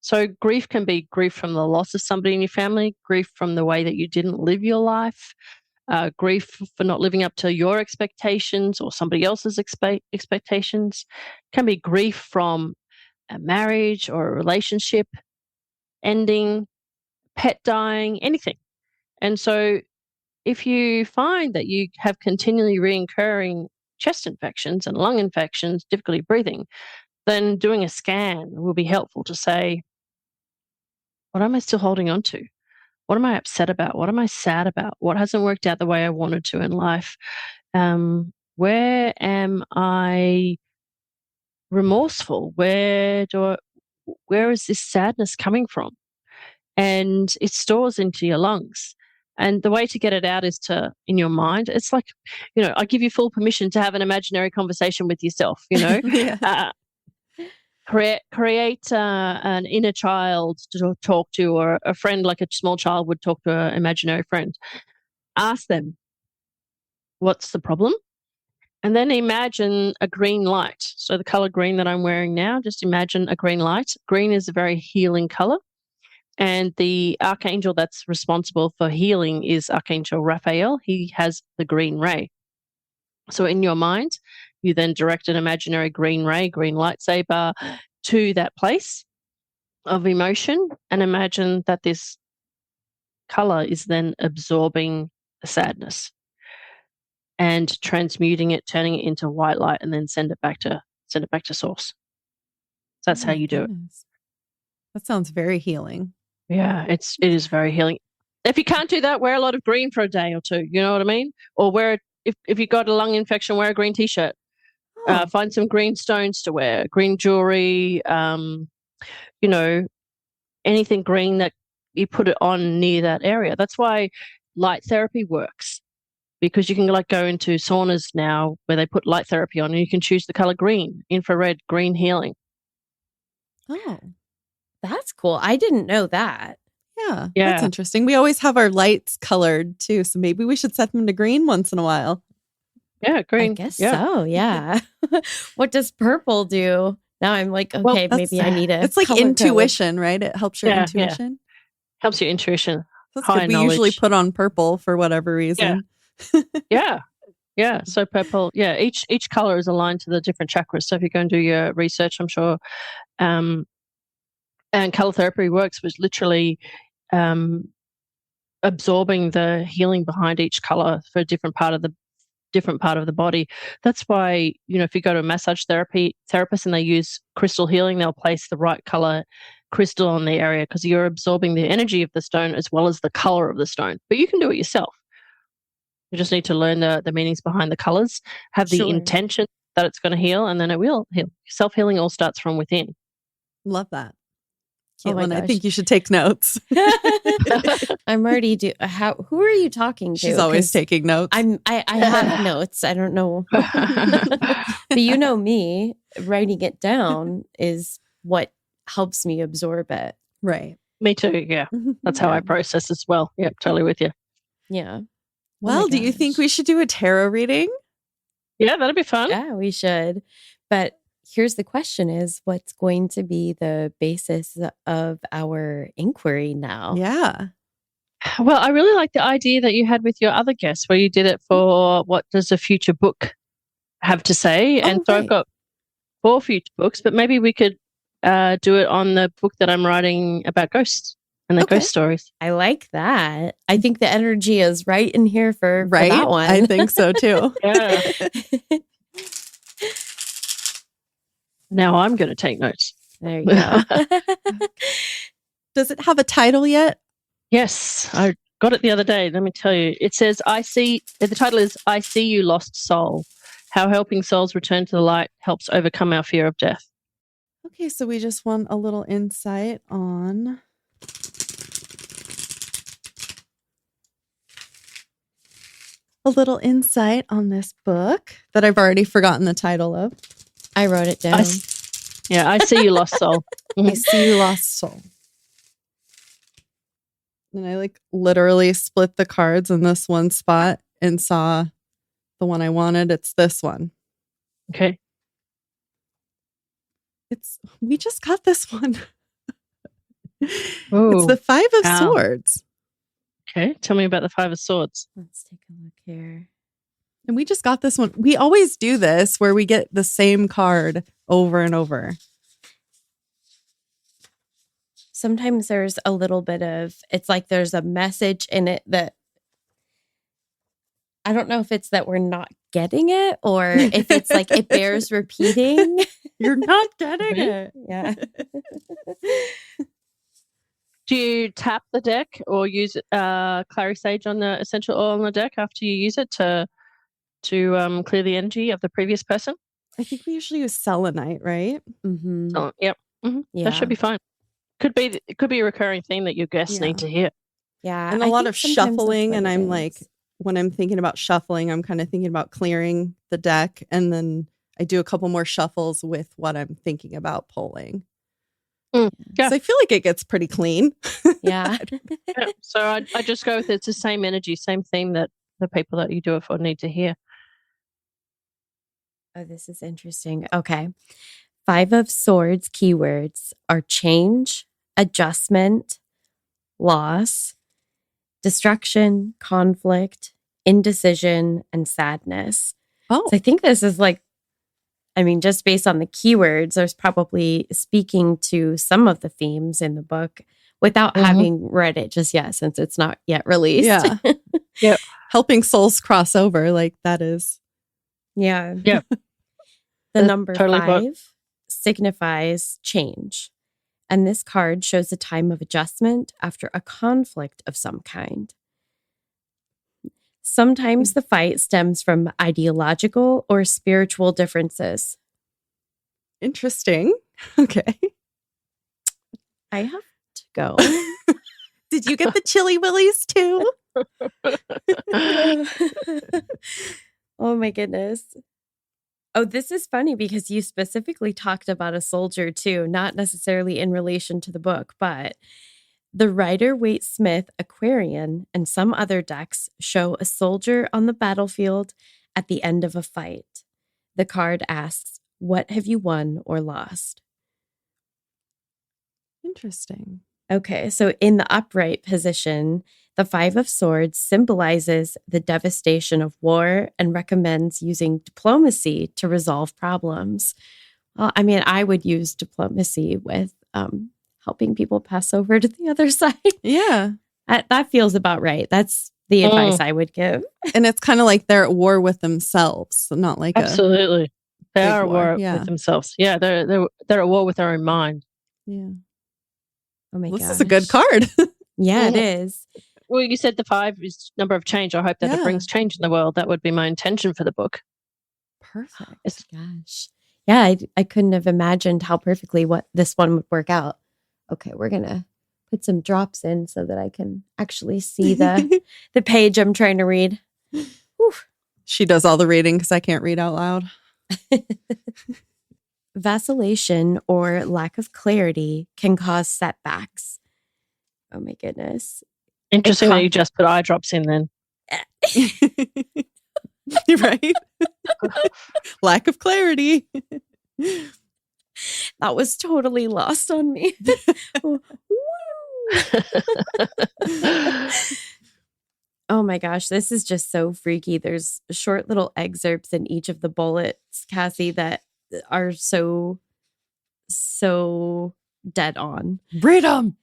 S1: So grief can be grief from the loss of somebody in your family, grief from the way that you didn't live your life, grief for not living up to your expectations or somebody else's expectations. It can be grief from a marriage or a relationship ending, pet dying, anything. And so if you find that you have continually reoccurring chest infections and lung infections, difficulty breathing, then doing a scan will be helpful to say, what am I still holding on to? What am I upset about? What am I sad about? What hasn't worked out the way I wanted to in life? Where am I remorseful? Where is this sadness coming from? And it stores into your lungs. And the way to get it out is in your mind. It's like, I give you full permission to have an imaginary conversation with yourself,
S2: Yeah.
S1: create an inner child to talk to, or a friend, like a small child would talk to an imaginary friend. Ask them, what's the problem? And then imagine a green light. So the color green that I'm wearing now, just imagine a green light. Green is a very healing color. And the archangel that's responsible for healing is Archangel Raphael. He has the green ray. So in your mind, you then direct an imaginary green ray, green lightsaber, to that place of emotion, and imagine that this color is then absorbing the sadness and transmuting it, turning it into white light, and then send it back to source. That's how you do it.
S2: That sounds very healing.
S1: Yeah, it is very healing. If you can't do that, wear a lot of green for a day or two. You know what I mean? Or if you got a lung infection, wear a green t-shirt. Find some green stones to wear, green jewelry. Anything green that you put it on near that area. That's why light therapy works, because you can go into saunas now where they put light therapy on, and you can choose the color green, infrared, green healing.
S3: Oh, that's cool. I didn't know that.
S2: Yeah, that's interesting. We always have our lights colored too, so maybe we should set them to green once in a while.
S1: Yeah, green.
S3: I guess so, yeah. What does purple do? Now I'm like, okay, maybe I need
S2: It's like intuition, right? It helps your intuition.
S1: Helps your intuition.
S2: That's good. We usually put on purple for whatever reason.
S1: Yeah. So purple, each color is aligned to the different chakras. So if you go and do your research, I'm sure, and color therapy works with literally absorbing the healing behind each color for a different part of the body. That's why, if you go to a massage therapist and they use crystal healing, they'll place the right color crystal on the area, because you're absorbing the energy of the stone as well as the color of the stone. But you can do it yourself. You just need to learn the meanings behind the colors, have the intention that it's going to heal, and then it will heal. Self-healing all starts from within.
S2: Love that. Caitlin, I think you should take notes.
S3: I'm already who are you talking to?
S2: She's always taking notes.
S3: I have notes. I don't know. But you know me, writing it down is what helps me absorb it.
S2: Right.
S1: Me too. Yeah. That's how I process as well. Yeah, totally with you.
S3: Yeah.
S2: Well, do you think we should do a tarot reading?
S1: Yeah, that'd be fun.
S3: Yeah, we should. But here's the question: is what's going to be the basis of our inquiry now?
S2: Yeah.
S1: Well, I really like the idea that you had with your other guests, where you did it for what does a future book have to say? And so I've got 4 future books, but maybe we could do it on the book that I'm writing about ghosts and the ghost stories.
S3: I like that. I think the energy is right in here for that one.
S2: I think so too.
S1: Yeah. Now I'm going to take notes.
S3: There you go.
S2: Does it have a title yet?
S1: Yes, I got it the other day. Let me tell you. It says, the title is I See You, Lost Soul. How helping souls return to the light helps overcome our fear of death.
S2: Okay, so we just want a little insight on this book that I've already forgotten the title of.
S3: I wrote it down.
S1: I See You, Lost Soul.
S2: I See You, Lost Soul. And I literally split the cards in this one spot and saw the one I wanted. It's this one.
S1: Okay.
S2: We just got this one.
S1: Ooh.
S2: It's the 5 of Swords.
S1: Okay. Tell me about the 5 of Swords.
S3: Let's take a look here.
S2: And we just got this one. We always do this where we get the same card over and over.
S3: Sometimes there's a little bit of, it's like there's a message in it that I don't know if it's that we're not getting it or if it's like it bears repeating.
S2: You're not getting it.
S3: Yeah.
S1: Do you tap the deck or use Clary Sage on the essential oil on the deck after you use it to clear the energy of the previous person?
S2: I think we usually use selenite, right?
S3: Mm-hmm.
S1: Oh, yep. That
S3: Yeah.
S1: should be fine. It could be a recurring theme that your guests
S2: Yeah.
S1: need to hear.
S3: Yeah.
S2: And a
S3: I
S2: lot
S3: think
S2: of
S3: sometimes that's
S2: shuffling.
S3: what
S2: And
S3: it
S2: I'm like,
S3: is.
S2: when I'm thinking about shuffling, I'm kind of thinking about clearing the deck. And then I do a couple more shuffles with what I'm thinking about pulling.
S1: Yeah.
S2: So I feel like it gets pretty clean.
S3: Yeah.
S1: Yeah. So I just go with it's the same energy, same theme that the people that you do it for need to hear.
S3: Oh, this is interesting. Okay. 5 of Swords keywords are change, adjustment, loss, destruction, conflict, indecision, and sadness.
S2: Oh,
S3: So I think this is like, I mean, just based on the keywords, there's probably speaking to some of the themes in the book without having read it just yet, since it's not yet released.
S2: yeah.
S1: Yep.
S2: Helping souls cross over. Like that is.
S3: Yeah.
S1: Yep.
S3: The
S1: That's
S3: number
S1: totally
S3: 5 signifies change. And this card shows a time of adjustment after a conflict of some kind. Sometimes the fight stems from ideological or spiritual differences.
S2: Interesting. Okay.
S3: I have to go.
S2: Did you get the chili willies too?
S3: Oh my goodness. Oh, this is funny because you specifically talked about a soldier too, not necessarily in relation to the book, but the Rider-Waite-Smith Aquarian and some other decks show a soldier on the battlefield at the end of a fight. The card asks, "What have you won or lost?"
S2: Interesting.
S3: Okay, so in the upright position, the 5 of Swords symbolizes the devastation of war and recommends using diplomacy to resolve problems. Well, I mean, I would use diplomacy with helping people pass over to the other side.
S2: Yeah.
S3: That feels about right. That's the advice I would give.
S2: And it's kind of like they're at war with themselves, so not like
S1: Absolutely. They
S2: big
S1: are at
S2: war,
S1: war
S2: yeah.
S1: with themselves. Yeah, they're at war with their own mind.
S2: yeah.
S3: Oh my god.
S2: This is a good card.
S3: Yeah, it is.
S1: Well, you said the 5 is number of change. I hope that it brings change in the world. That would be my intention for the book.
S2: Perfect.
S3: Gosh. Yeah, I couldn't have imagined how perfectly what this one would work out. Okay, we're going to put some drops in so that I can actually see the page I'm trying to read. Whew.
S2: She does all the reading because I can't read out loud.
S3: Vacillation or lack of clarity can cause setbacks. Oh my goodness.
S1: Interesting that you just put eye drops in then.
S2: Right? Lack of clarity.
S3: That was totally lost on me. Oh my gosh, this is just so freaky. There's short little excerpts in each of the bullets, Cassie, that are so dead on.
S2: Read them.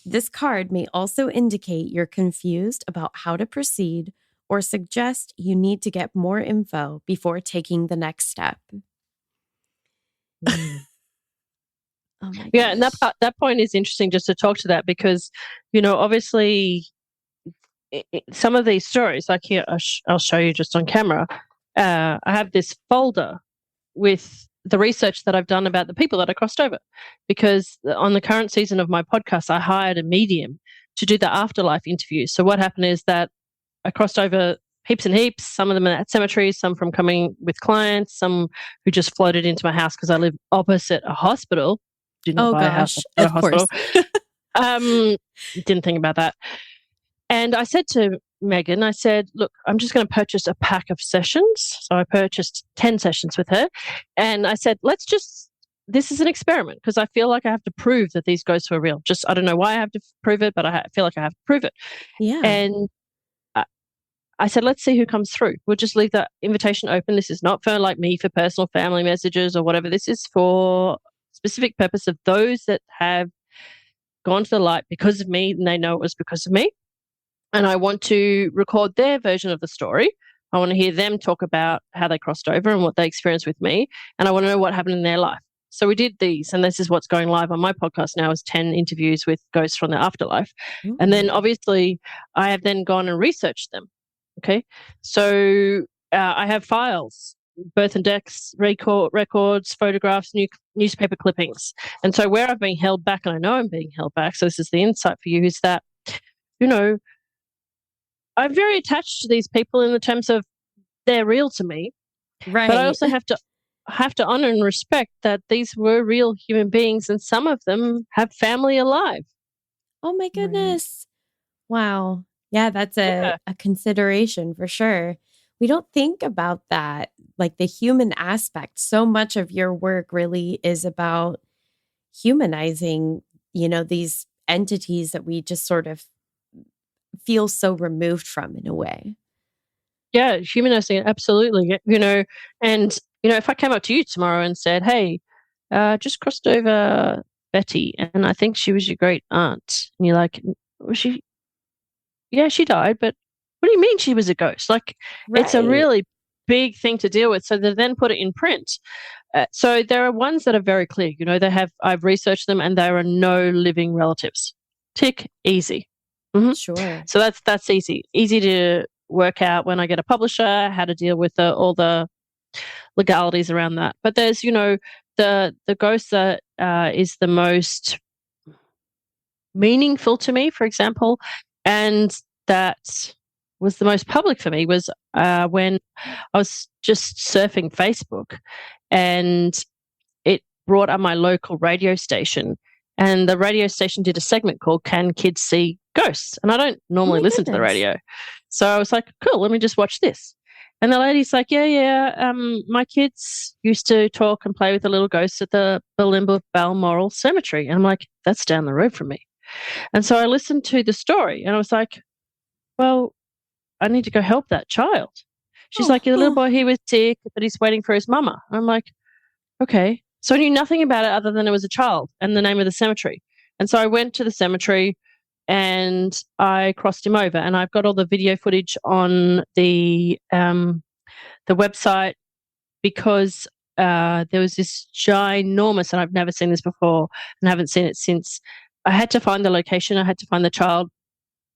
S3: This card may also indicate you're confused about how to proceed or suggest you need to get more info before taking the next step. Oh my
S1: Yeah, and
S3: gosh.
S1: that point is interesting just to talk to that because, obviously some of these stories, like here, I'll show you just on camera. I have this folder with the research that I've done about the people that I crossed over, because on the current season of my podcast, I hired a medium to do the afterlife interviews. So what happened is that I crossed over heaps and heaps, some of them at cemeteries, some from coming with clients, some who just floated into my house because I live opposite a hospital. Didn't buy a house at a hospital. Didn't think about that. And I said to Megan, I said, look, I'm just going to purchase a pack of sessions. So I purchased 10 sessions with her. And I said, this is an experiment because I feel like I have to prove that these ghosts were real. I don't know why I have to prove it, but I feel like I have to prove it.
S3: Yeah.
S1: And I said, let's see who comes through. We'll just leave the invitation open. This is not for for personal family messages or whatever. This is for specific purpose of those that have gone to the light because of me and they know it was because of me. And I want to record their version of the story. I want to hear them talk about how they crossed over and what they experienced with me. And I want to know what happened in their life. So we did these, and this is what's going live on my podcast now, is 10 interviews with ghosts from the afterlife.
S2: Ooh.
S1: And then obviously I have then gone and researched them. Okay. So I have files birth and deaths, records, photographs, newspaper clippings. And so where I've been held back, and I know I'm being held back, so this is the insight for you, is that, you know, I'm very attached to these people in the terms of they're real to me.
S3: Right.
S1: But I also have to honor and respect that these were real human beings, and some of them have family alive.
S3: Oh my goodness. Right. Wow. Yeah, that's a consideration for sure. We don't think about that, like the human aspect. So much of your work really is about humanizing, these entities that we just sort of feel so removed from in a way.
S1: Yeah, humanizing it, absolutely. And if I came up to you tomorrow and said, "Hey, just crossed over Betty, and I think she was your great aunt," and you're like, "Was she?" Yeah, she died, but what do you mean she was a ghost? Like, it's a really big thing to deal with. So they then put it in print. So there are ones that are very clear. I've researched them, and there are no living relatives. Tick, easy. Mm-hmm.
S3: Sure.
S1: So that's easy to work out when I get a publisher, how to deal with all the legalities around that. But there's, the ghost that is the most meaningful to me, for example, and that was the most public for me was when I was just surfing Facebook, and it brought up my local radio station, and the radio station did a segment called "Can Kids See Ghosts?" And I don't normally listen to the radio, so I was like, cool, let me just watch this. And the lady's like, my kids used to talk and play with the little ghosts at the Balmoral Cemetery. And I'm like, that's down the road from me. And so I listened to the story, and I was like, well, I need to go help that child. She's like, the little boy, he was sick, but he's waiting for his mama. I'm like, okay. So I knew nothing about it other than it was a child and the name of the cemetery. And so I went to the cemetery and I crossed him over, and I've got all the video footage on the website, because there was this ginormous, and I've never seen this before and haven't seen it since. I had to find the location. I had to find the child.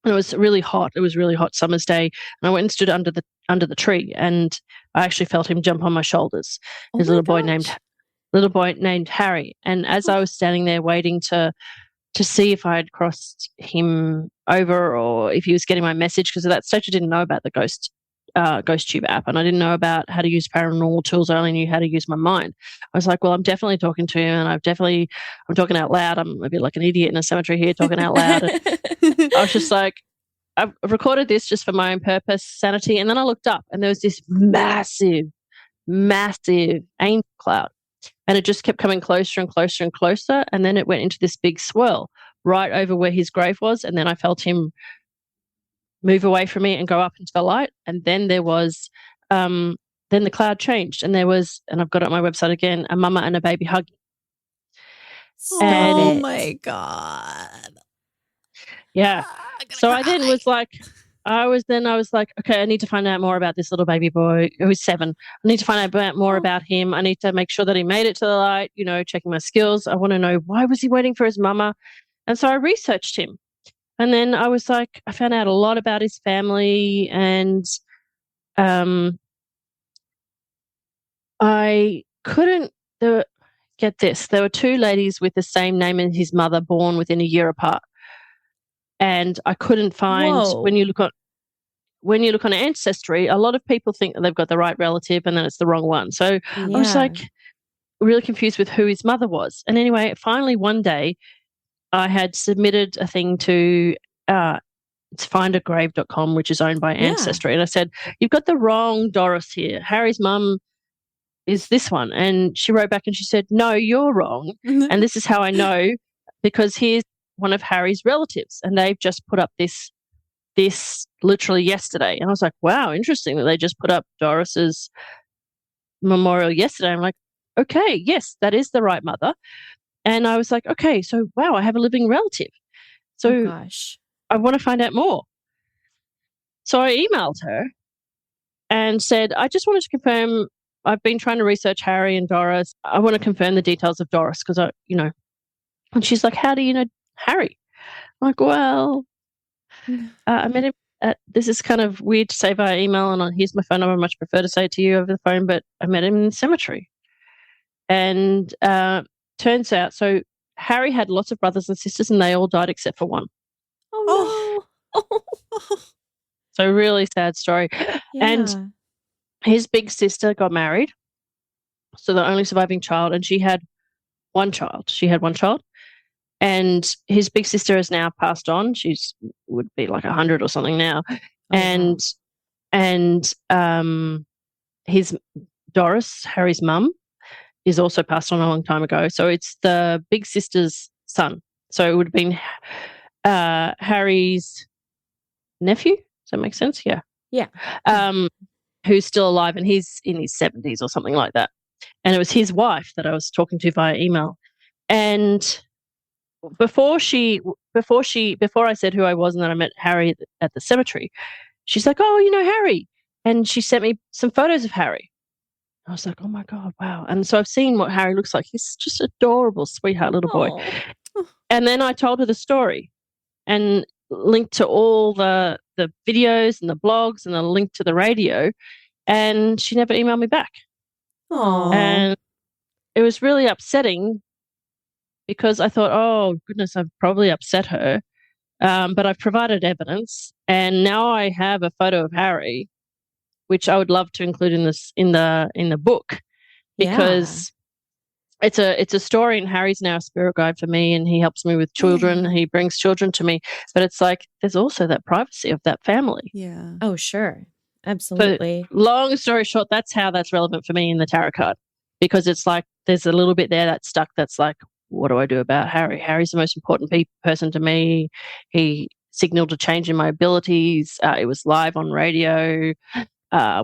S1: And it was really hot. It was really hot summer's day. And I went and stood under the tree, and I actually felt him jump on my shoulders. His little boy named Harry. And as I was standing there waiting to see if I had crossed him over or if he was getting my message, because at that stage I didn't know about the GhostTube app, and I didn't know about how to use paranormal tools. I only knew how to use my mind. I was like, well, I'm definitely talking to him, and I'm talking out loud. I'm a bit like an idiot in a cemetery here talking out loud. I was just like, I've recorded this just for my own purpose, sanity. And then I looked up, and there was this massive angel cloud, and it just kept coming closer and closer and closer. And then it went into this big swirl right over where his grave was. And then I felt him move away from me and go up into the light. And then there was, then the cloud changed, and there was, and I've got it on my website again, a mama and a baby hugging.
S2: Oh my God.
S1: Yeah. So I then was like, I was like, okay, I need to find out more about this little baby boy who's 7. I need to find out more about him. I need to make sure that he made it to the light, checking my skills. I want to know, why was he waiting for his mama? And so I researched him. And then I was like, I found out a lot about his family, and I couldn't get this. There were 2 ladies with the same name as his mother, born within a year apart. And I couldn't find, when you look on Ancestry, a lot of people think that they've got the right relative, and then it's the wrong one. So I was like really confused with who his mother was. And anyway, finally one day I had submitted a thing to it's findagrave.com, which is owned by Ancestry. And I said, you've got the wrong Doris here. Harry's mum is this one. And she wrote back and she said, no, you're wrong. And this is how I know, because here's one of Harry's relatives, and they've just put up this literally yesterday. And I was like, wow, interesting that they just put up Doris's memorial yesterday. I'm like, okay, yes, that is the right mother. And I was like, okay, so wow, I have a living relative. So I want to find out more. So I emailed her and said, I just wanted to confirm, I've been trying to research Harry and Doris. I want to confirm the details of Doris, because and she's like, how do you know Harry? I'm like, well, I met him this is kind of weird to say via email, and here's my phone number. I much prefer to say it to you over the phone, but I met him in the cemetery. And turns out, so Harry had lots of brothers and sisters, and they all died except for one.
S3: Oh, no.
S1: So really sad story.
S3: Yeah.
S1: And his big sister got married, so the only surviving child, and she had one child. And his big sister has now passed on. She's would be like 100 or something now.
S3: Wow.
S1: And his Doris, Harry's mum, is also passed on a long time ago. So it's the big sister's son. So it would have been Harry's nephew. Does that make sense? Yeah.
S3: Yeah.
S1: Who's still alive, and he's in his 70s or something like that. And it was his wife that I was talking to via email. And before I said who I was and that I met Harry at the cemetery, she's like, "Oh, you know Harry," and she sent me some photos of Harry. I was like, "Oh my God, wow!" And so I've seen what Harry looks like. He's just adorable, sweetheart little boy.
S3: Oh.
S1: And then I told her the story, and linked to all the videos and the blogs and the link to the radio, and she never emailed me back.
S3: Aw.
S1: And it was really upsetting because I thought, oh goodness, I've probably upset her. But I've provided evidence, and now I have a photo of Harry, which I would love to include in the book, because it's a story, and Harry's now a spirit guide for me, and he helps me with children. He brings children to me, but it's like there's also that privacy of that family.
S2: Yeah.
S3: Oh, sure. Absolutely.
S1: But long story short, that's how that's relevant for me in the tarot card, because it's like there's a little bit there that's stuck. That's like, what do I do about Harry? Harry's the most important person to me. He signaled a change in my abilities. It was live on radio.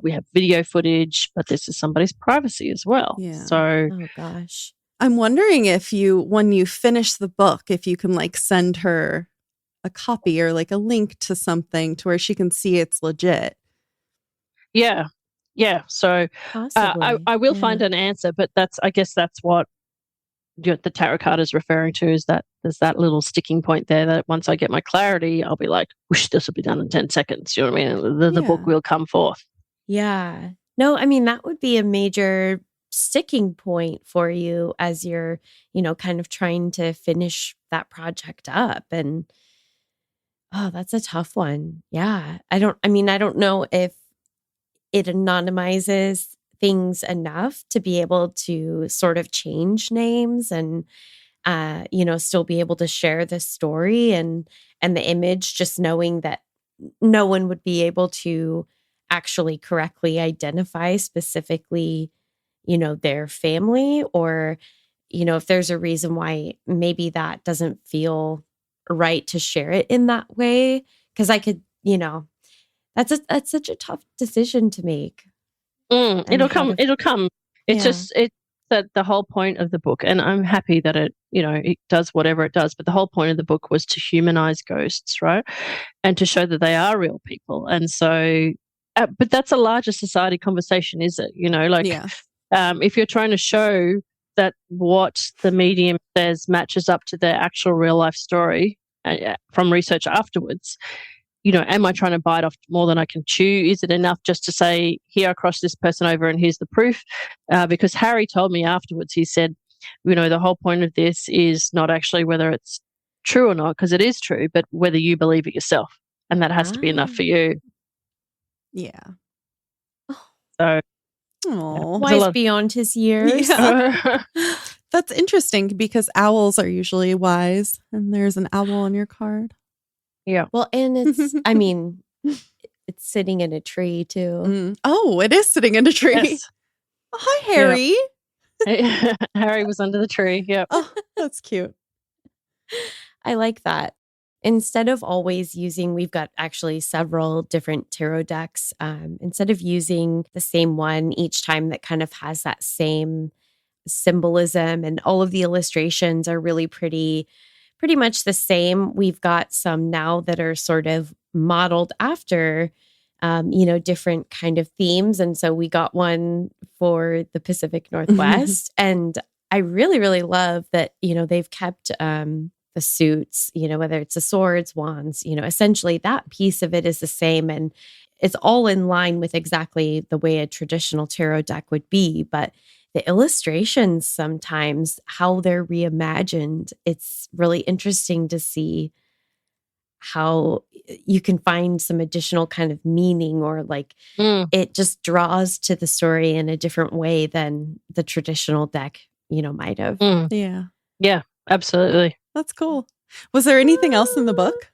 S1: We have video footage, but this is somebody's privacy as well.
S2: Yeah.
S1: So,
S3: Oh gosh.
S2: I'm wondering if when you finish the book, if you can like send her a copy or like a link to something to where she can see it's legit.
S1: yeah. So
S3: Possibly.
S1: I will find an answer, but I guess that's what the tarot card is referring to, is that there's that little sticking point there that once I get my clarity, I'll be like, whoosh, this will be done in 10 seconds. You know what I mean? The book will come forth.
S3: Yeah. No, I mean, that would be a major sticking point for you as you're, kind of trying to finish that project up. And that's a tough one. Yeah. I don't know if it anonymizes things enough to be able to sort of change names and still be able to share the story and the image, just knowing that no one would be able to actually correctly identify specifically their family, or if there's a reason why maybe that doesn't feel right to share it in that way, because I could that's such a tough decision to make.
S1: It'll come. It's the whole point of the book, and I'm happy that it does whatever it does. But the whole point of the book was to humanize ghosts, right, and to show that they are real people. And so, but that's a larger society conversation, is it? If you're trying to show that what the medium says matches up to their actual real life story from research afterwards. Am I trying to bite off more than I can chew? Is it enough just to say, here, I crossed this person over and here's the proof? Because Harry told me afterwards, he said, the whole point of this is not actually whether it's true or not, because it is true, but whether you believe it yourself. And that has to be enough for you.
S2: Yeah.
S1: So,
S3: wise beyond his years.
S2: Yeah. That's interesting, because owls are usually wise, and there's an owl on your card.
S1: Yeah.
S3: Well, and it's, it's sitting in a tree too.
S2: Oh, it is sitting in a tree.
S1: Yes.
S2: Oh, hi, Harry.
S1: Yep. Harry was under the tree. Yep.
S2: Oh, that's cute.
S3: I like that. Instead of always using, we've got actually several different tarot decks. Instead of using the same one each time that kind of has that same symbolism, and all of the illustrations are really pretty much the same. We've got some now that are sort of modeled after, different kind of themes. And so we got one for the Pacific Northwest. And I really, really love that, they've kept the the suits, whether it's the swords, wands, essentially that piece of it is the same. And it's all in line with exactly the way a traditional tarot deck would be. But the illustrations, sometimes how they're reimagined, it's really interesting to see how you can find some additional kind of meaning, or like it just draws to the story in a different way than the traditional deck, might have.
S2: Yeah,
S1: absolutely.
S2: That's cool. Was there anything else in the book?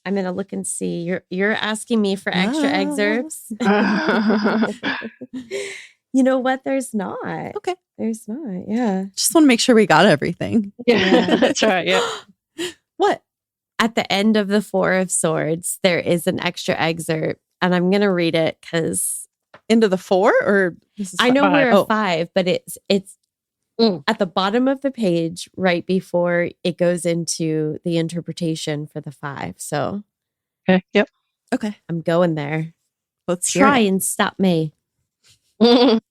S3: I'm gonna look and see. You're asking me for extra excerpts. You know what? There's not.
S2: Okay.
S3: There's not. Yeah.
S2: Just want to make sure we got everything.
S1: Yeah, that's right. Yeah.
S2: What?
S3: At the end of the Four of Swords, there is an extra excerpt, and I'm gonna read it because
S2: into the 4, or
S3: I know we're a 5, but it's at the bottom of the page right before it goes into the interpretation for the 5. So,
S1: okay, yep,
S2: okay,
S3: I'm going there.
S2: Let's
S3: try and stop me. The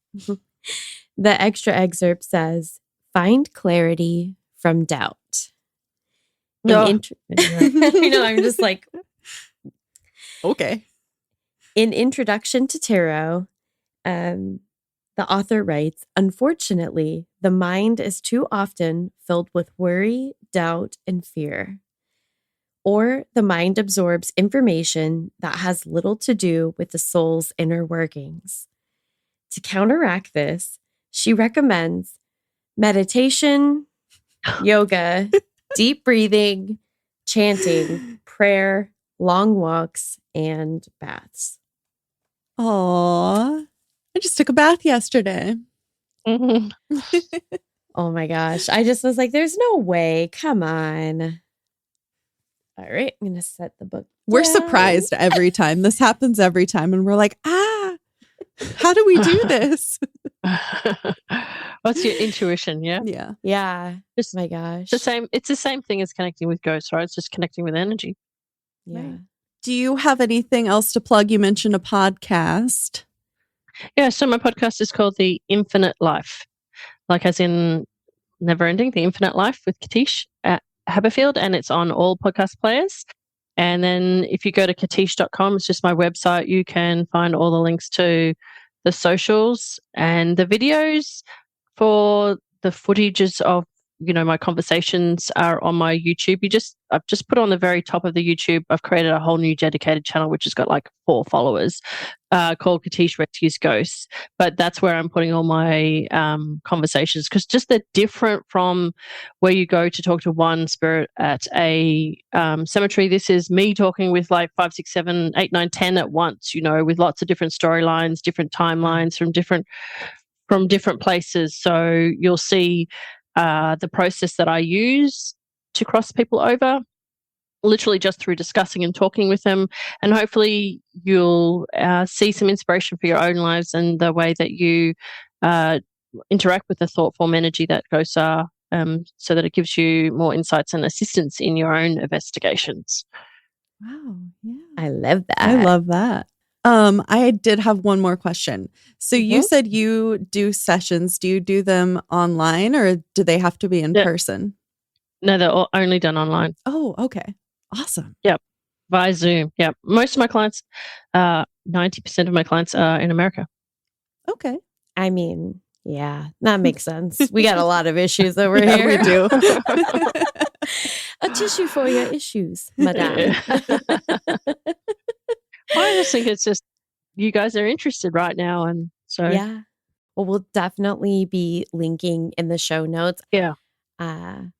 S3: extra excerpt says, "Find clarity from doubt."
S1: No,
S3: I'm just like,
S2: okay.
S3: In Introduction to Tarot, the author writes, "Unfortunately, the mind is too often filled with worry, doubt, and fear. Or the mind absorbs information that has little to do with the soul's inner workings. To counteract this, she recommends meditation, yoga, deep breathing, chanting, prayer, long walks, and baths."
S2: Aww. I just took a bath yesterday.
S3: Oh my gosh. I just was like, there's no way. Come on. All right. I'm going to set the book
S2: We're
S3: down.
S2: surprised every time. This happens every time. And we're like, how do we do this?
S1: What's your intuition? Yeah.
S2: Yeah.
S3: Yeah.
S1: Just,
S3: my gosh.
S1: It's the same thing as connecting with ghosts, right? It's just connecting with energy.
S3: Yeah.
S2: Right. Do you have anything else to plug? You mentioned a podcast.
S1: Yeah. So my podcast is called The Infinite Life, like as in never ending, The Infinite Life with Katish at Haberfield, and it's on all podcast players. And then if you go to katish.com, it's just my website, you can find all the links to the socials and the videos for the footages of, my conversations are on my YouTube. I've just put on the very top of the YouTube, I've created a whole new dedicated channel, which has got like 4 followers, called Katish Rescues Ghosts. But that's where I'm putting all my conversations, because just they're different from where you go to talk to one spirit at a cemetery. This is me talking with like 5, 6, 7, 8, 9, 10 at once, with lots of different storylines, different timelines from different places. So you'll see the process that I use to cross people over, literally just through discussing and talking with them. And hopefully you'll see some inspiration for your own lives and the way that you interact with the thought form energy that ghosts are, so that it gives you more insights and assistance in your own investigations.
S2: Wow. Yeah.
S3: I love that.
S2: I love that. I did have one more question. So you said you do sessions. Do you do them online, or do they have to be in person?
S1: No, they're only done online.
S2: Oh, okay. Awesome.
S1: Yep. Via Zoom. Yep. Most of my clients, 90% of my clients are in America.
S2: Okay.
S3: I mean, yeah, that makes sense. We got a lot of issues over
S2: Yeah,
S3: here.
S2: we do.
S3: A tissue for your issues, madame.
S1: I just think it's just you guys are interested right now, and so
S3: yeah. Well, we'll definitely be linking in the show notes.
S1: Yeah.
S3: I'm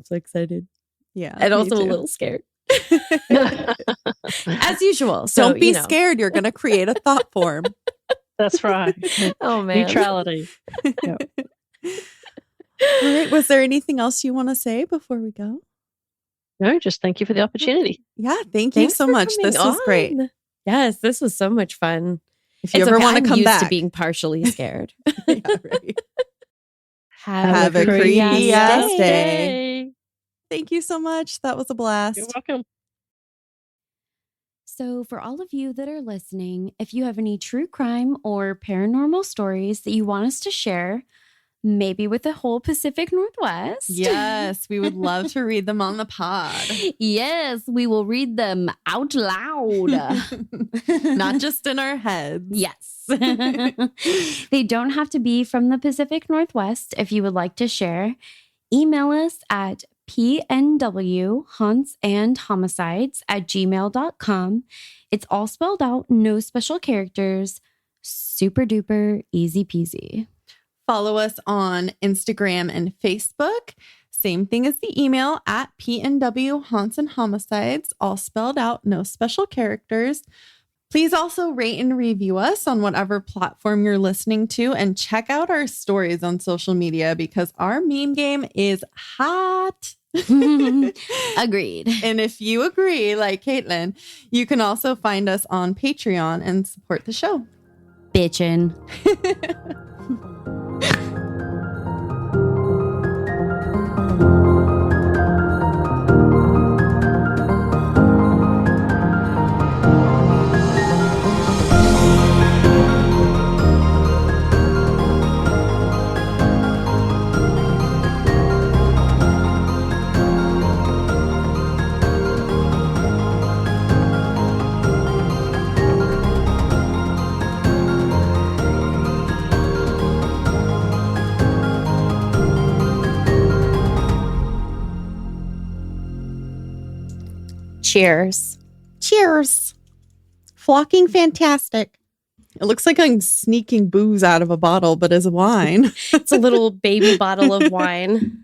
S3: so excited.
S2: Yeah.
S3: And also
S2: me
S3: a
S2: too.
S3: little scared. As usual. So
S2: don't be scared. You're going to create a thought form.
S1: That's right.
S3: Oh man.
S1: Neutrality. Yep.
S2: All right. Was there anything else you want to say before we go?
S1: No, just thank you for the opportunity.
S2: Yeah. Thank you so much. This was great.
S3: Yes, this was so much fun.
S2: If you ever want to come back,
S3: to being partially scared.
S2: Yeah, right.
S3: Have
S2: a creepy ass
S3: day.
S2: day. Thank you so much. That was a blast.
S1: You're welcome.
S4: So, for all of you that are listening, if you have any true crime or paranormal stories that you want us to share,
S3: maybe with the whole Pacific Northwest.
S2: Yes, we would love to read them on the pod.
S3: Yes, we will read them out loud.
S2: Not just in our heads.
S3: Yes. They don't have to be from the Pacific Northwest. If you would like to share, email us at pnwhauntsandhomicides@gmail.com. It's all spelled out, no special characters. Super duper easy peasy.
S2: Follow us on Instagram and Facebook. Same thing as the email at PNW Haunts and Homicides, all spelled out, no special characters. Please also rate and review us on whatever platform you're listening to, and check out our stories on social media because our meme game is hot.
S3: Agreed.
S2: And if you agree, like Caitlin, you can also find us on Patreon and support the show.
S3: Bitchin'. Cheers.
S2: Cheers. Flocking fantastic. It looks like I'm sneaking booze out of a bottle, but as wine.
S3: It's a little baby bottle of wine.